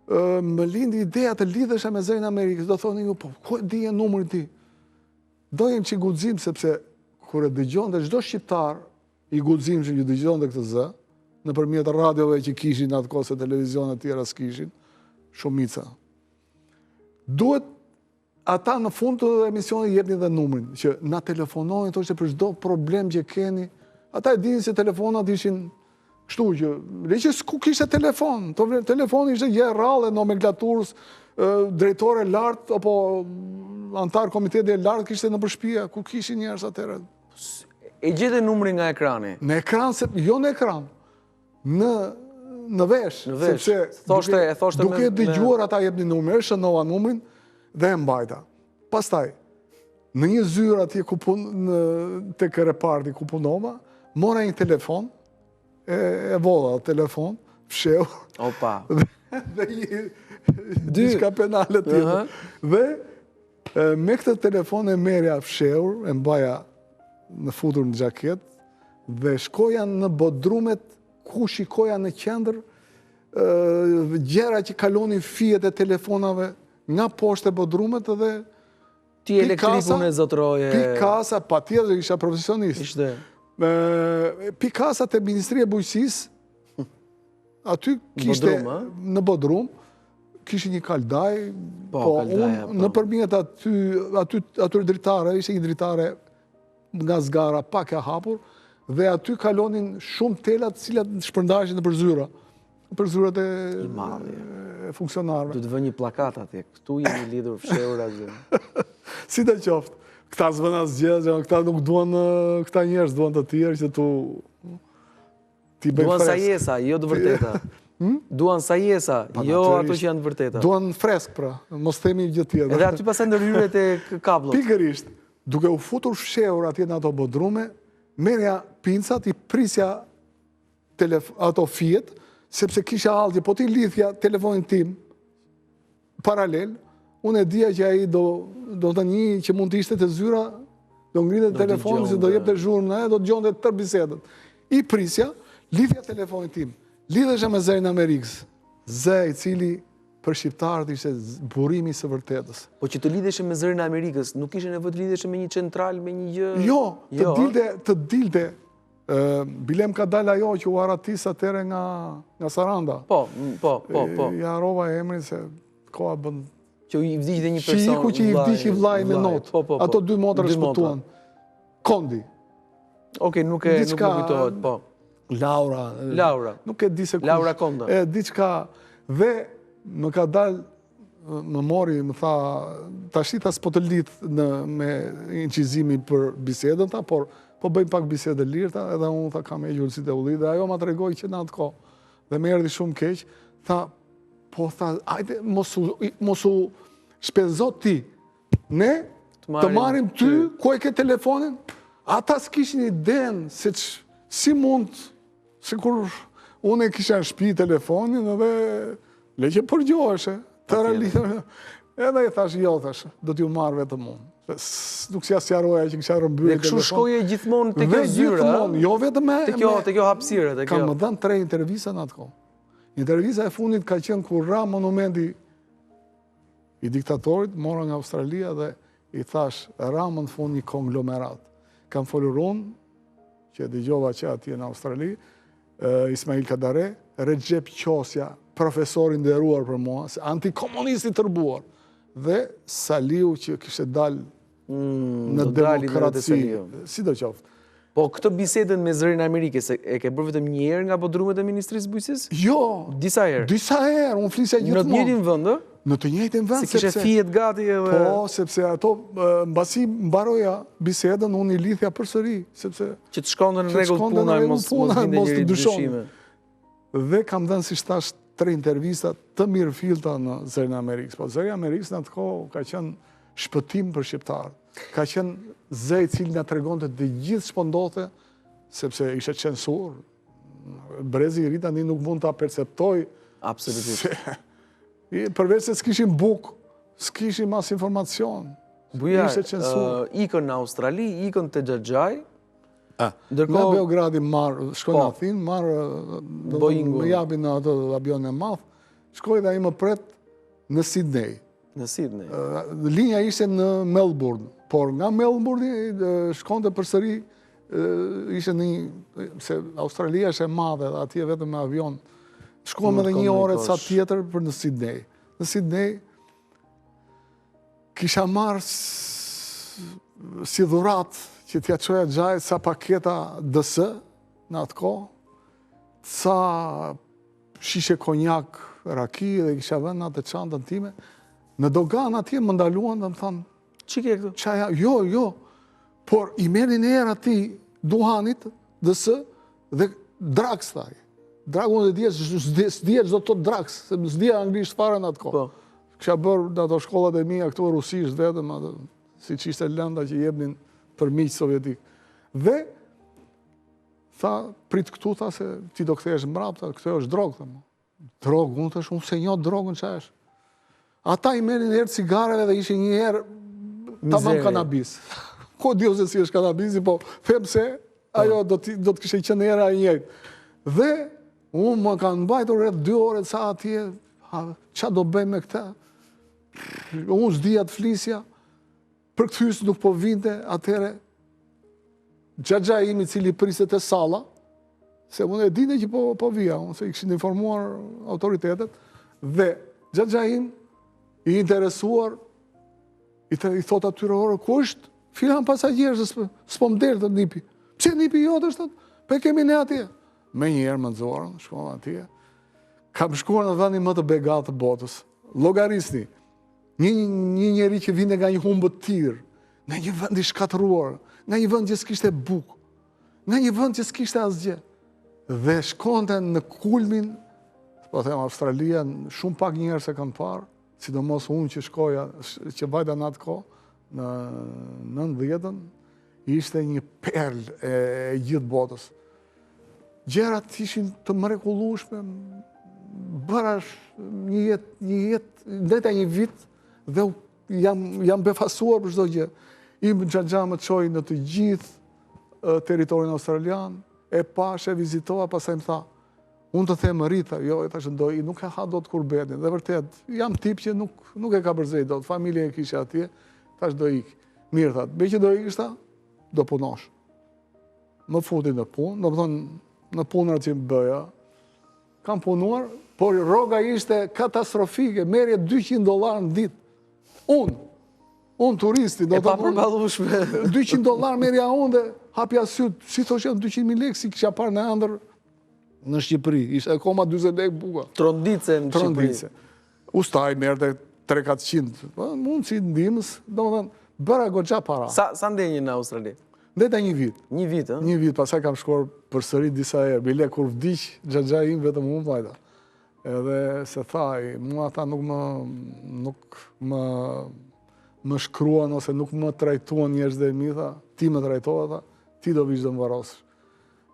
më lindi ideja të lidhesha me zërin e Amerikës. Do thoni ju, po, ku e dije numrin ti? Dojem që i guxim, sepse kur e dëgjonte çdo shqiptar i guxim që ju dëgjonte këtë zë, nëpërmjet radiove që kishin atë kohë, se televizionet tjera s'kishin, shumica. Duhet ata në fund të emisionit jepni dhe numrin, që na telefonojnë, thoshte për çdo problem që keni. Ata e dinin se telefonat ishin kështu që, leqë s'ku kishte telefon, telefoni ishte gjë e rrallë e nomenklaturës, drejtore lartë, apo antar komiteti e lartë kishte në përshpia, ku kishin njerëz atëherë. E gjete numrin nga ekrani? Në ekran, jo në ekran, në vesh. Në vesh, thoshte duke dëgjuar ata jepni numrin, shënova numrin dhe e mbajta. Pastaj, në një zyrë atje tek reparti ku punova, mora një telefon, e volla telefon, fsheu. Opa. Dhe diçka penale tjetër. Dhe me këtë telefon e merja fsheur, e mbaja në futur në xhaket, dhe shkoja në bodrumet ku shikoja në qendër gjëra që kalonin fijet e telefonave nga poshtë e bodrumet, dhe ti elektrikun e zotroje. Pikasa, patjetër isha profesionist. Ishte. Pikasat e Ministria e Bujqësisë, aty kishte në bodrum, kishte një kaldaj, po unë nëpërmjet aty dritare, ishte një dritare nga zgara pak e hapur, dhe aty kalonin shumë telat cilat shpërndaheshin nëpër zyra, për zyrat e funksionarëve. Du të vë një plakat atje, këtu jemi lidhur fshehur aty. Si të qoftë. Këta s'vën asgjë, këta nuk duan, këta njerëz duan të tjerë që t'i bëjnë fresk. Duan sajesa, jo të vërteta. Duan sajesa, jo ato që janë të vërteta. Duan fresk, pra, mos themi gjë tjetër. Edhe aty pastaj ndërhyrjet e kabllit. Pikërisht, duke u futur fshehur atje në ato bodrume, merja pincat, i prisja ato fijet, sepse kisha hallje, po ti lidhja telefonin tim paralel, unë e dija që ai do të një që mund të ishte të zyra, do ngritet telefonin, se do jepte zhurmë, do dëgjonte tërë bisedën. I prisja, lidhja telefonit tim, lidhesha me zërin Amerikës, zë i cili për shqiptarët ishte burimi së vërtetës. Po që të lidheshe me zërin Amerikës, nuk ishe nevojë të lidheshe me një central, me një gjë? Jo, të dilte, bilem ka dalë ajo që u aratis atëre nga Saranda. Po. Ja harova emrin se koha bën. Që i vdiqte një person. Që i vdiq i vllai me notë. Ato 2 motra shpëtuan. Kondi. Okej, nuk kujtohet, po. Laura. Nuk e di se kush. Laura Konda. Diçka dhe më ka dalë, më mori, më tha, tashita s'po të lidh me incizimi për bisedën ta, por po bëjmë pak bisedë lirë, edhe unë tha kam e gjurë si të ulli, dhe ajo ma të regoj që në atë ko, dhe me erdi shumë keq, tha, ajde, mos u shpenzo ti, ne të marim ty, ku e ke telefonin, ata s'kishin i den, se si mund, se kur unë e kisha në shpi telefonin, edhe le që përgjoheshe, të realitën, edhe i thash, jo, thash, do t'ju marrë vetë mund. Nuk si asjaroja që kisha rëmbyrë. Dhe kështu shkoje gjithmonë të kjo zyra? Gjithmonë, jo vetë me... Të kjo hapësire? Kam më dhënë 3 intervisa në atë kohë. Intervisa e fundit ka qenë kur ra monumenti i diktatorit, mora nga Australia dhe i thash, ra më në fund një konglomerat. Kam folur unë, që dëgjova që atje në Australi, Ismail Kadare, Recep Qosja, profesori nderuar për mua, antikomunisti tërbuar, dhe Saliu që kishte dalë në demokraci, si do qoftë. Po këtë bisedën me zërin Amerikës, e ke bërë vetëm një herë nga bodrumet e Ministrisë Bujqësisë? Jo. Disa herë? Disa herë, unë flisja gjithmonë. Në të njëjtin vend, ë? Në të njëjtin vend, sepse... Se kishe fijet gati edhe... Po, sepse ato, mbasi mbaroja bisedën, unë i lidhja përsëri, sepse... Që të shkonde në rregull puna, mos vinte njëri dyshime. Dhe kam dhënë si shtash 3 intervista të mirë filta në zërin Amerikës. Po zëri Amerikës në atë kohë ka qenë shpëtim për shqiptarë. Ka qenë zë i cili nga tregonte të gjithë shpëndote, sepse ishe censur. Brezi i ri tani nuk mund ta perceptoj. Absolutisht. Përveç se s'kishim buk, s'kishim as informacion. Bujar, ikën në Australi, ikën të Xhaxhaj. Nga Beogradi shkoj në Athinë, më japin në atë avion e madh, shkoj dhe ai më pret në Sydney. Në Sydney. Linja ishte në Melbourne, por nga Melbourne shkonte përsëri, ishte se Australia është e madhe dhe atje vetëm me avion. Shkojmë edhe 1 orë sa tjetër për në Sydney. Në Sydney kisha marrë si dhurat që t'ja qoja gjajt sa paketa DS në atë kohë, sa shishe konjak raki dhe kisha vënë në atë çantën time. Në dogan atje më ndaluan dhe më thanë, që ke këtu? Qaja, jo, por i merin erë ati duhanit DS dhe Drax thaj. Dragun dhe s'dje çdo të Drax, se s'dje anglisht fare në atë kohë. Kisha bërë në ato shkollat e mia këtu rusisht vetëm, si që ishte lënda që jepnin për miqë sovjetik. Dhe, tha, prit këtu, tha, se ti do kthehesh mbrapsht, këtë është drogë, tha. Drogë, unë thash, unë se njoh drogën që është. Ata i merin herë cigareve dhe ishe një herë tamam kanabis. Ko dio se si është kanabisi, po them se ajo do të kishe qenë era e njëjtë. Dhe, unë më kanë mbajtur rreth 2 orë sa atje, qa do bëj me këta? Unë s'dija të flisja, për këtë hysë nuk po vinte, atëre Xhaxha imi cili priset e salla, se unë e dine që po vija, unë se i këshin informuar autoritetet, dhe Xhaxha im i interesuar, i thot atyre orë, ku është filan pasagjerë, s'po më delë të nipi. Pse nipi jote është, pe kemi ne atje. Me njerë më nëzorën, shkona atje. Kam shkuar në vendin më të begat të botës. Logarisni, një njeri që vinde nga një humbët tirë, nga një vend i shkatruar, nga një vend që s'kishte buk, nga një vend që s'kishte asgjë. Dhe shkonte në kulmin, po them Australia, shumë pak njerëz se kanë parë, sidomos unë që shkoja, që vajta në atë kohë, në 90-ën, ishte një perlë e gjithë botës. Gjërat ishin të mrekullueshme, bërash një jetë, ndeta një vit dhe jam befasuar për çdo gjë. Im Xhaxha më çoi në të gjithë territorin australian, e pash, e vizitova, pastaj më tha, unë të them Rita, jo, e tash ndoj, nuk e ha dot kurbetin. Dhe vërtet, jam tip që nuk e ka përzej dot, familje e kisha atje, tash do ik. Mirë thatë, me që do ikështa, do punosh. Më futi në punë, do më thonë, në punër që më bëja, kam punuar, por rroga ishte katastrofike, merje $200 në ditë. Unë turisti, do të përballueshme. $200 merja unë dhe hapja syt, si thoshë 200.000 lekë, si kisha parë në ëndër në Shqipëri, ishte akoma 40 lekë buka. Trondice në Shqipëri. Ustaj merte 300-400, mund si ndihmës, do më thënë, bëra goxha para. Sa ndenjë në Australi? Ndeta një vit. Një vit, ë? Një vit, pasaj kam shkuar përsëri disa herë. Bile kur vdiq, Xhaxha im vetëm unë vajta. Edhe se thaj, mua ata nuk më shkruan ose nuk më trajtuan njerëz dhe mi, tha, ti më trajtova, tha, ti do vish dhe më varosësh.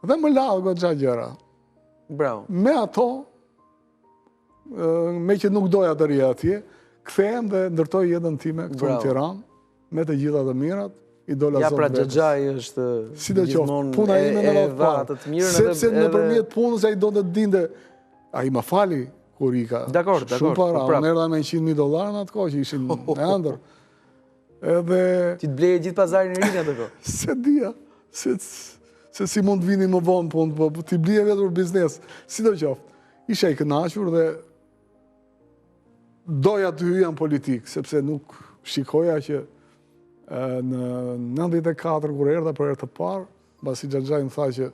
Dhe më ladhë goxha gjëra. Bravo. Me ato, me që nuk doja të rija atje, kthehem dhe ndërtoj jetën time këtu në Tiranë, me të gjitha të mirat, i dola ja, zonë pra drejtës. Xhaxhai është si do qoftë, puna ime në vatë të mirën. Sepse nëpërmjet punës ai do të dinte, ai më fali kur ika. Dakor. Shumë para, unë erdha me $100.000 në atë kohë që ishin në ëndër. Edhe ti të bleje gjithë pazarin e rinë atë kohë. Se dija, se si mund të vini më vonë punë, po ti blije vetëm për biznes. Si do qoftë, isha i kënaqur dhe doja të hyja në politikë, sepse nuk shikoja që në 94 kur erdha për herë të parë, mbasi Xhaxha më tha që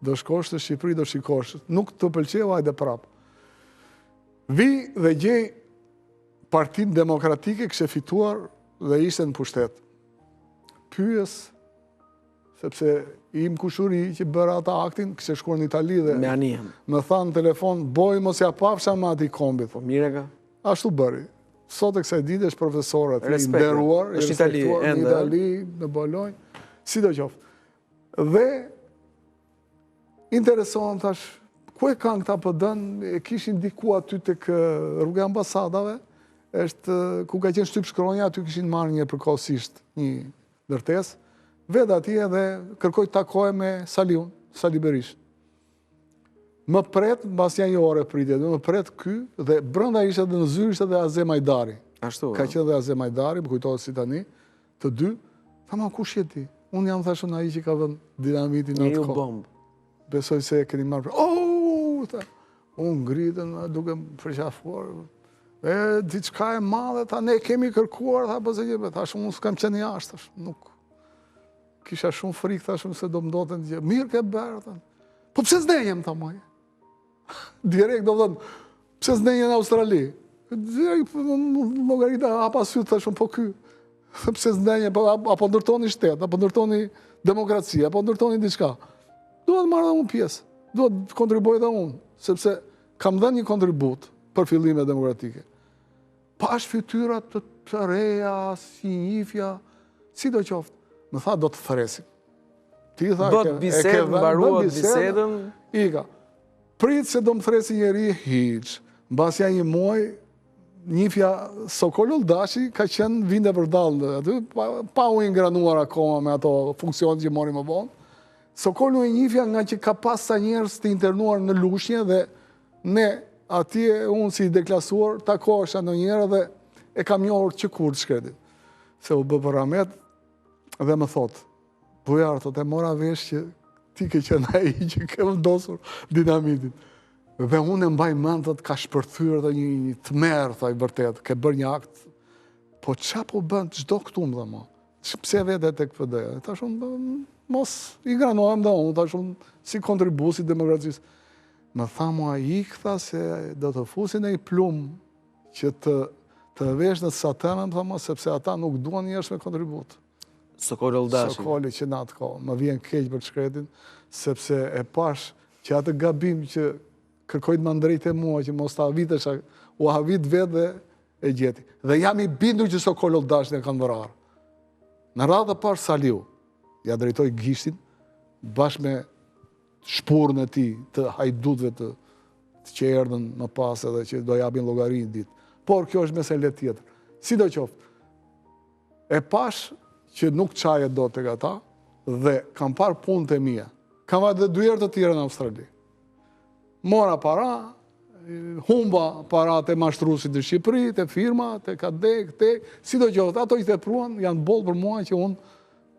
do shkosh në Shqipëri, do shikosh, nuk të pëlqeu, hajde prap. Vi dhe gjej Partinë Demokratike kishte fituar dhe ishte në pushtet. Pyes, sepse im kushuri që bëra ata aktin, kishte shkuar në Itali dhe me anihem. Më tha në telefon, boj mos ja pafsha me ati kombit. Po mire ka? Ashtu bëri. Sot e kësaj dite është profesor aty, i Respekt, nderuar, i është Itali, respektuar në Itali, në Bolonjë, si do qoftë. Dhe intereson thash, ku e kanë këta PD-n, e kishin diku aty tek rruga e ambasadave, është ku ka qenë shtyp shkronja, aty kishin marrë një përkohësisht një ndërtesë, vetë atje dhe kërkoj të takohem me Saliun, Sali Berisha. Më pret, mbas janë ore pritje, më pret ky, dhe brenda ishte dhe në zyrë ishte dhe Azem Ajdari. Ashtu, ka qenë dhe Azem Ajdari, më kujtohet si tani, të dy, tha ma kush je ti? Unë jam thashun ai që ka vënë dinamitin në atë kohë. bomb. Besoj se e keni marrë. Unë ngritën duke më përqafuar. Diçka e madhe, tha ne kemi kërkuar, tha bëse gjë, thash unë s'kam qenë jashtë, thash nuk. Kisha shumë frikë, thash se do më ndoten gjë. Mirë ke bërë, tha. Po pse s'denjem, tha moj? Direkt do thënë, pse s'denjem në Australi? Direkt, logarita hapa sytë, thashun, po ky. Pse s'denjem, apo ndërtoni shtet, apo ndërtoni demokracia, apo ndërtoni diçka. Duhet marrë dhe unë pjesë, duhet kontribuoj dhe unë, sepse kam dhe një kontribut për fillime demokratike. Pash fytyrat të reja, si njifja, si do qoftë, më tha do të thresim. Bët bisedë, mbaruat bisedën. Ika, pritë se do më thresi njeri hiq, mbas ja një muaj, njifja Sokol Uldashi ka qenë vinde për dalë, pa u ingranuar akoma me ato funksionet që mori më vonë. Sokol u njifja nga që ka pas sa njerës të internuar në lushnje dhe ne atje unë si deklasuar takohesha në njerë dhe e kam njohur që kur të shkretit. Se u bë për Ramet dhe më thotë, Bujar, të te mora vesh që ti ke qenë ai që ke vendosur dinamitin. Dhe unë e mbaj mend të ka shpërthyer dhe një tmerr, thaj vërtet, ke bërë një akt. Po ç'a po bën çdo këtu më dha. Pse vetë tek PD-ja? Tash unë mos i granohem dhe unë, tash unë si kontribues i demokracisë. Më tha mua tha se do të fusin ai plum që të vesh në satenën, tha mua, sepse ata nuk duan njerëz me kontribut. Sokol Uldashi. Sokoli që në atë kohë, më vjen keq për shkretin, sepse e pash që atë gabim që kërkojt më ndrejt e mua, që mos ta havitesh, u havit vetë dhe e gjeti. Dhe jam i bindur që Sokol Uldashi në kanë vërarë. Në radhë parë Saliu, ja drejtoj gishtin, bashkë me shpurën e tij të hajdutëve që erdhën më pas edhe që do japin llogarinë ditë. Por kjo është mesele tjetër. Sidoqoftë, e pash që nuk çajet dot tek ata dhe kam parë punët e mia. Kam marrë 2 herë të tjera në Australi. Mora para, humba parat e mashtruesit në Shqipëri, te firma, te Kadek, sidoqoftë, ato i tepruan, janë boll për mua që unë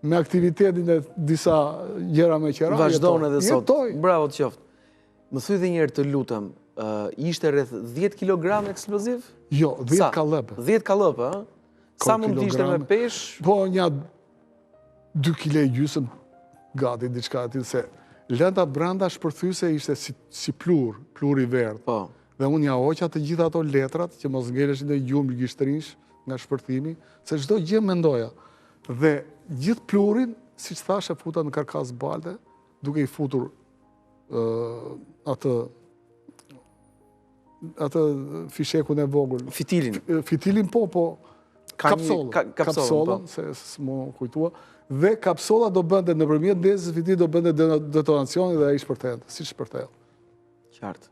me aktivitetin e disa gjëra me qera. Vazhdon edhe sot. Bravo të qoftë. Më thuj dhe njërë të lutem, ishte rreth 10 kg eksploziv? Jo, 10 kallëpe. 10 kallëpe, a? Sa mund të ishte me pesh? Po, një 2 kg gjysmë gati, diçka aty, se lënda brenda shpërthyse ishte si plur i verdh. Po. Dhe unë ja hoqa të gjitha ato letrat, që mos ngeleshin dhe gjumë gishtrinsh nga shpërthimi, se çdo gjë mendoja. Dhe gjithë plurin, si që thashe, futa në karkas balde, duke i futur atë fishekun e vogël. Fitilin. Fitilin po, kapsolën, se s'mu kujtua, dhe kapsola do bënde nëpërmjet ndezës fitil do bënde detonacioni dhe ai shpërthet, si shpërthet. Qartë,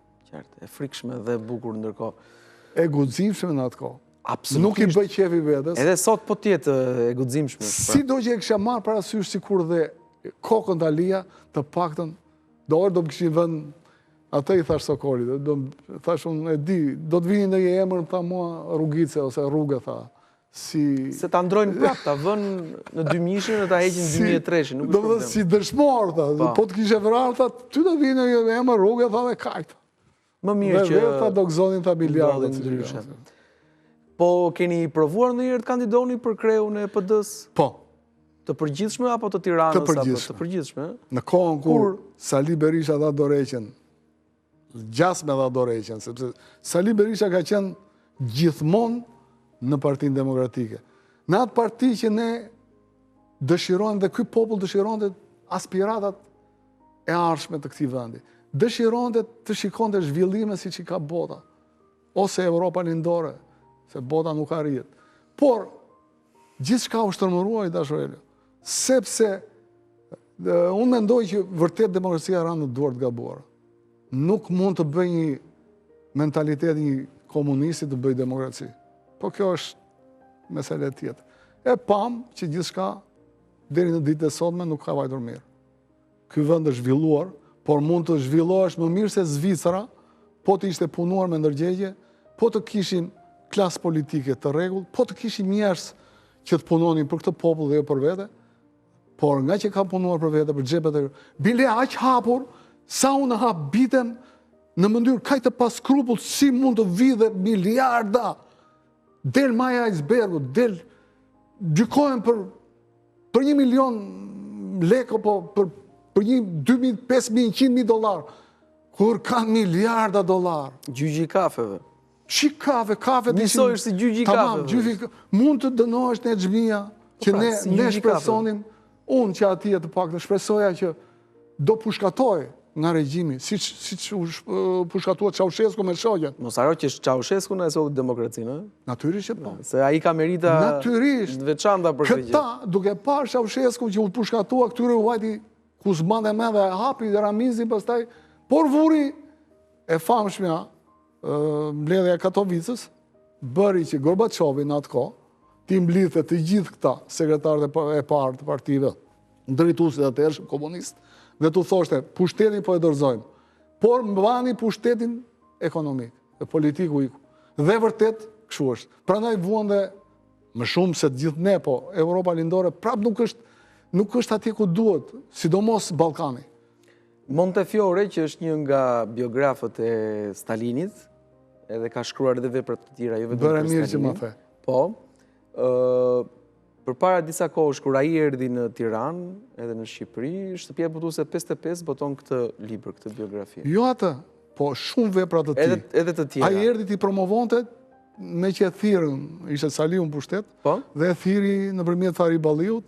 e frikshme dhe bukur ndërkohë. E guximshme në atë kohë. Absolutisht. Nuk i bëj qefi vetes. Edhe sot po tjetë e guximshme. Sido që e kisha marrë parasysh sikur dhe kokën të alia, të paktën, do më kishin vënë, atë i thash Sokolit, thash unë e di, do të vini në emër, tha mua Rrugice ose Rrugë, tha. Se ta ndrojnë prap, ta vënë në 2000-shin dhe ta heqin 2003-shin, nuk është problem. Si dëshmor, tha, po të kishe vrarë, tha, ty do vini në emër Rrugë, tha dhe kajtë. Më mirë që... Dhe tha do gëzonin tha miliardët. Po keni provuar ndonjëherë të kandidoni për kreun e PD-s? Po. Të përgjithshme apo të Tiranës? Të përgjithshme. Në kohën kur Sali Berisha dha dorëheqjen, gjasme dha dorëheqjen, sepse Sali Berisha ka qenë gjithmonë në Partinë Demokratike. Në atë parti që ne dëshirojmë dhe ky popull dëshironte aspiratat e ardhshme të këtij vendi. Dëshironte të shikonte zhvillime siç i ka bota, ose Europa lindore, se bota nuk arrihet. Por, gjithçka u shtrëmërua i dashurelë, sepse unë mendoj që vërtet demokracia ra në duart gabuara. Nuk mund të bëj një mentalitet një komunisti të bëj demokraci. Po kjo është mesele tjetër. E pam që gjithçka deri në ditën e sotme nuk ka vajtur mirë. Ky vend është zhvilluar, por mund të zhvillohesh më mirë se Zvicra, po të ishte punuar me ndërgjegje, po të kishin klasë politike të rregull, po të kishin njerëz që të punonin për këtë popull dhe jo për vete, por nga që ka punuar për vete, për xhepet e bile aq hapur, sa unë hap bitem në mënyrë kaq të paskrupull, si mund të vidhe miliarda, del maja icebergut, del gjykohen për 1 milion lekë, po për 2.000, 5.000, 100.000 dollar, kur ka miliarda dollar. Gjyqi i kafeve. Çi kafe? Njësoj është si gjyqi i kafeve. Mund të dënohesh në xhmia që ne shpresonim, unë që atje të pak të shpresoja që do pushkatoj nga regjimi, siç pushkatuat Ceaușescu me shoqen. Mos haro që Ceaușescu na e solli demokracinë, ëh? Natyrisht që po. Se ai ka merita natyrisht veçanta për këtë gjë. Këta, duke parë Ceaușescu që u pushkatua këtyre u vajti Kuzman dhe me dhe hapi dhe Ramizi pastaj, por vuri e famshmja mbledhja e Katovicës, bëri që Gorbaçovi në atë kohë, ti mblidhte të gjithë këta sekretarët e parë të partive, drejtuesit atëhershëm komunist, dhe tu thoshte, pushtetin po e dorëzojmë, por mbani pushtetin ekonomik, e politiku iku. Dhe vërtet, kështu është. Prandaj vuan dhe më shumë se të gjithë ne, po Europa lindore prap nuk është atje ku duhet, sidomos Ballkani. Montefiore, që është një nga biografët e Stalinit, edhe ka shkruar edhe vepra të tjera, jo vetëm për Stalinin. Bëre mirë që më the. Po, përpara disa kohësh kur ai erdhi në Tiranë, edhe në Shqipëri, Shtëpia Botuese 55 boton këtë libër, këtë biografi. Jo atë, po shumë vepra të tij. Edhe të tjera. Ai erdhi ti promovonte me që e thirrën, ishte Saliu në pushtet, dhe e thiri nëpërmjet Fari Balliut,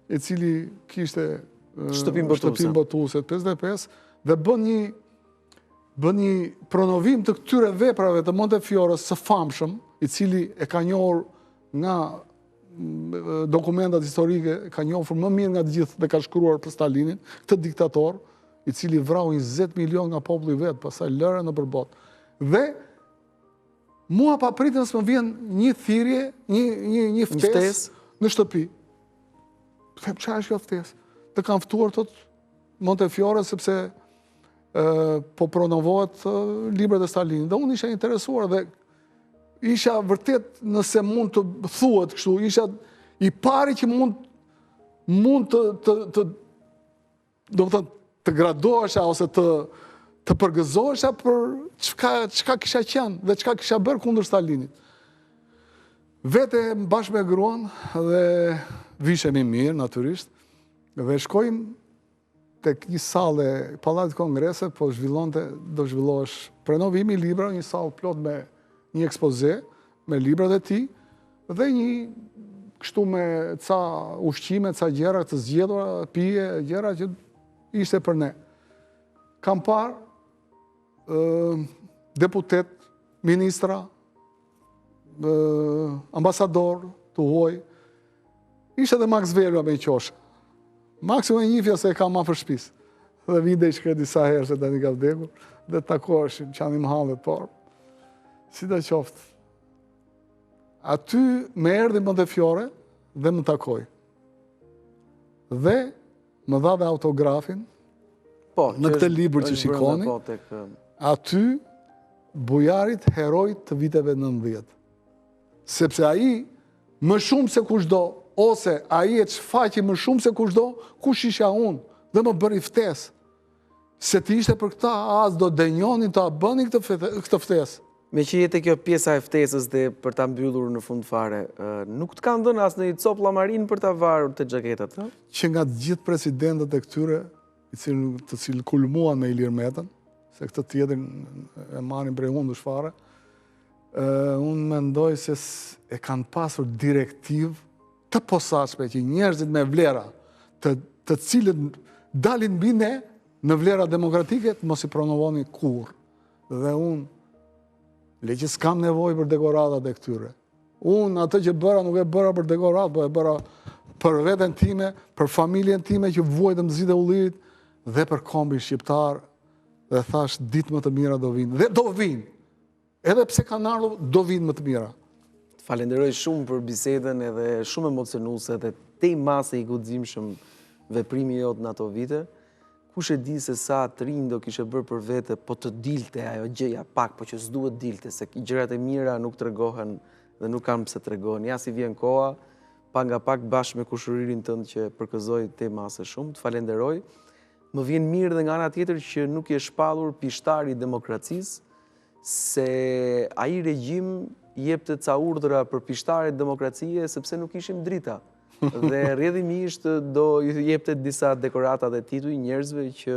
i cili kishte Shtëpinë Botuese 55 dhe bën një pronovim të këtyre veprave të Montefiores së famshëm, i cili e ka njohur nga dokumentat historike, ka njohur më mirë nga të gjithë dhe ka shkruar për Stalinin, këtë diktator, i cili vrau 20 milion nga populli vetë, pastaj lëre në përbot. Dhe mua pa pritën s'më vjen një thirrje, një ftesë në shtëpi. Them, çfarë është kjo ftesë? Të kam ftuar tot Montefiore sepse po promovohet librat e Stalinit. Dhe unë isha interesuar dhe isha vërtet, nëse mund të thuhet kështu, isha i pari që mund të gradohesha ose të përgëzohesha për çka kisha qenë dhe çka kisha bërë kundër Stalinit. Vete bashkë me gruan dhe vishemi mirë, natyrisht, dhe shkojmë tek një sallë e Pallatit Kongrese, po do zhvillohesh prenovimi i libra, një sallë plot me një ekspoze me librat e tij dhe një kështu me ca ushqime, ca gjëra të zgjedhura, pije, gjëra që ishte për ne. Kam parë deputet, ministra, ambasador të huaj, ishte edhe Max Velua me i qoshe. Maxi më njifja se e kam ma për shpis. Dhe vide i shkre disa herë se tani ka vdekur, dhe takoheshim, qanim hallet, por si da qoftë. Aty me erdhi Montefiore dhe më takoj. Dhe më dha dhe autografin në këtë libër që shikoni. Aty bujarit herojt të viteve 90. Sepse ai më shumë se kushdo, ose ai e çfaqi më shumë se kushdo, kush isha unë, dhe më bëri ftesë. Se ti ishte për këta, as do denjonin ta bëni këtë ftesë. Me që jetë kjo pjesa e ftesës dhe për ta mbyllur në fund fare, nuk të kanë dhënë as në një copë llamarin për ta varur të xhaketat, ë? Që nga të gjithë presidentët e këtyre, të cilë kulmuan me Ilir Metën, se këtë tjetrin e marrin prej hundësh fare, unë mendoj se e kanë pasur direktiv të posaçme që njerëzit me vlera, të cilët dalin mbi ne në vlera demokratike, të mos i promovoni kurrë. Dhe unë le që s'kam nevoj për dekoratat e këtyre. Unë atë që bëra nuk e bëra për dekorat, po e bëra për veten time, për familjen time që vuajtëm zite ullirit, dhe për kombin shqiptar, dhe thash ditë më të mira do vinë. Dhe do vinë. Edhe pse kanë ardhur, do vinë më të mira. Falenderoj shumë për bisedën edhe shumë emocionuese dhe te masë i guximshëm veprimi jot në ato vite. Kush e di se sa të rinj do kishe bërë për vete, po të dilte ajo gjëja pak, po që s'duhet dilte, se gjërat e mira nuk tregohen dhe nuk kanë pse tregohen. Ja si vjen koha, pa nga pak bashkë me kushëririn tënd që përkëzoi te masë shumë, të falenderoj. Më vjen mirë dhe nga ana tjetër që nuk je shpallur pishtari i demokracisë, se ai regjim jepte ca urdhra për pishtarin e demokracie sepse nuk ishim drita. Dhe rrjedhimisht do jepte disa dekorata dhe tituj njerëzve që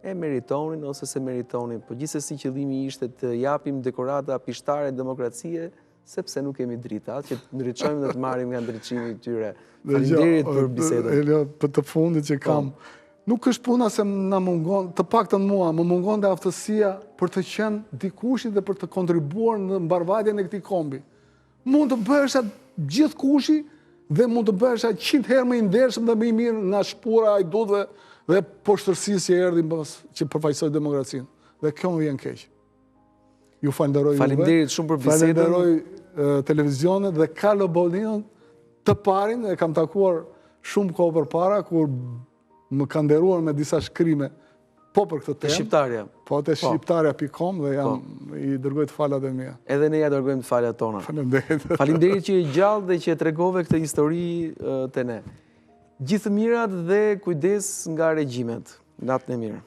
e meritonin ose se meritonin. Po gjithsesi qëllimi ishte të japim dekorata pishtare demokracie sepse nuk kemi drita, që të ndriçojmë dhe të marrim nga ndriçimi i tyre. Faleminderit për bisedën. Elio, për të fundit që kam, nuk është puna se na mungon, të paktën mua, më mungon dhe aftësia për të qenë dikushit dhe për të kontribuar në mbarvajtjen e këtij kombi. Mund të bëhesh gjithë kushi dhe mund të bëhesh 100 herë më i ndershëm dhe më i mirë nga shpura e ajdutëve dhe poshtërsisë që erdhin që përfaqësoi demokracinë. Dhe kjo më vjen keq. Ju falenderoj juve. Faleminderit shumë për bisedën. Falenderoj televizionet dhe Carlo Boldinin të parin, e kam takuar shumë kohë përpara kur më ka nderuar me disa shkrime po për këtë temë. Shqiptarja. Po te shqiptarja.com dhe i dërgoj të falat e mia. Edhe ne ja dërgojmë të falat tona. Faleminderit. Faleminderit që je gjallë dhe që tregove këtë histori te ne. Gjithë mirat dhe kujdes nga regjimet. Natën e mirë.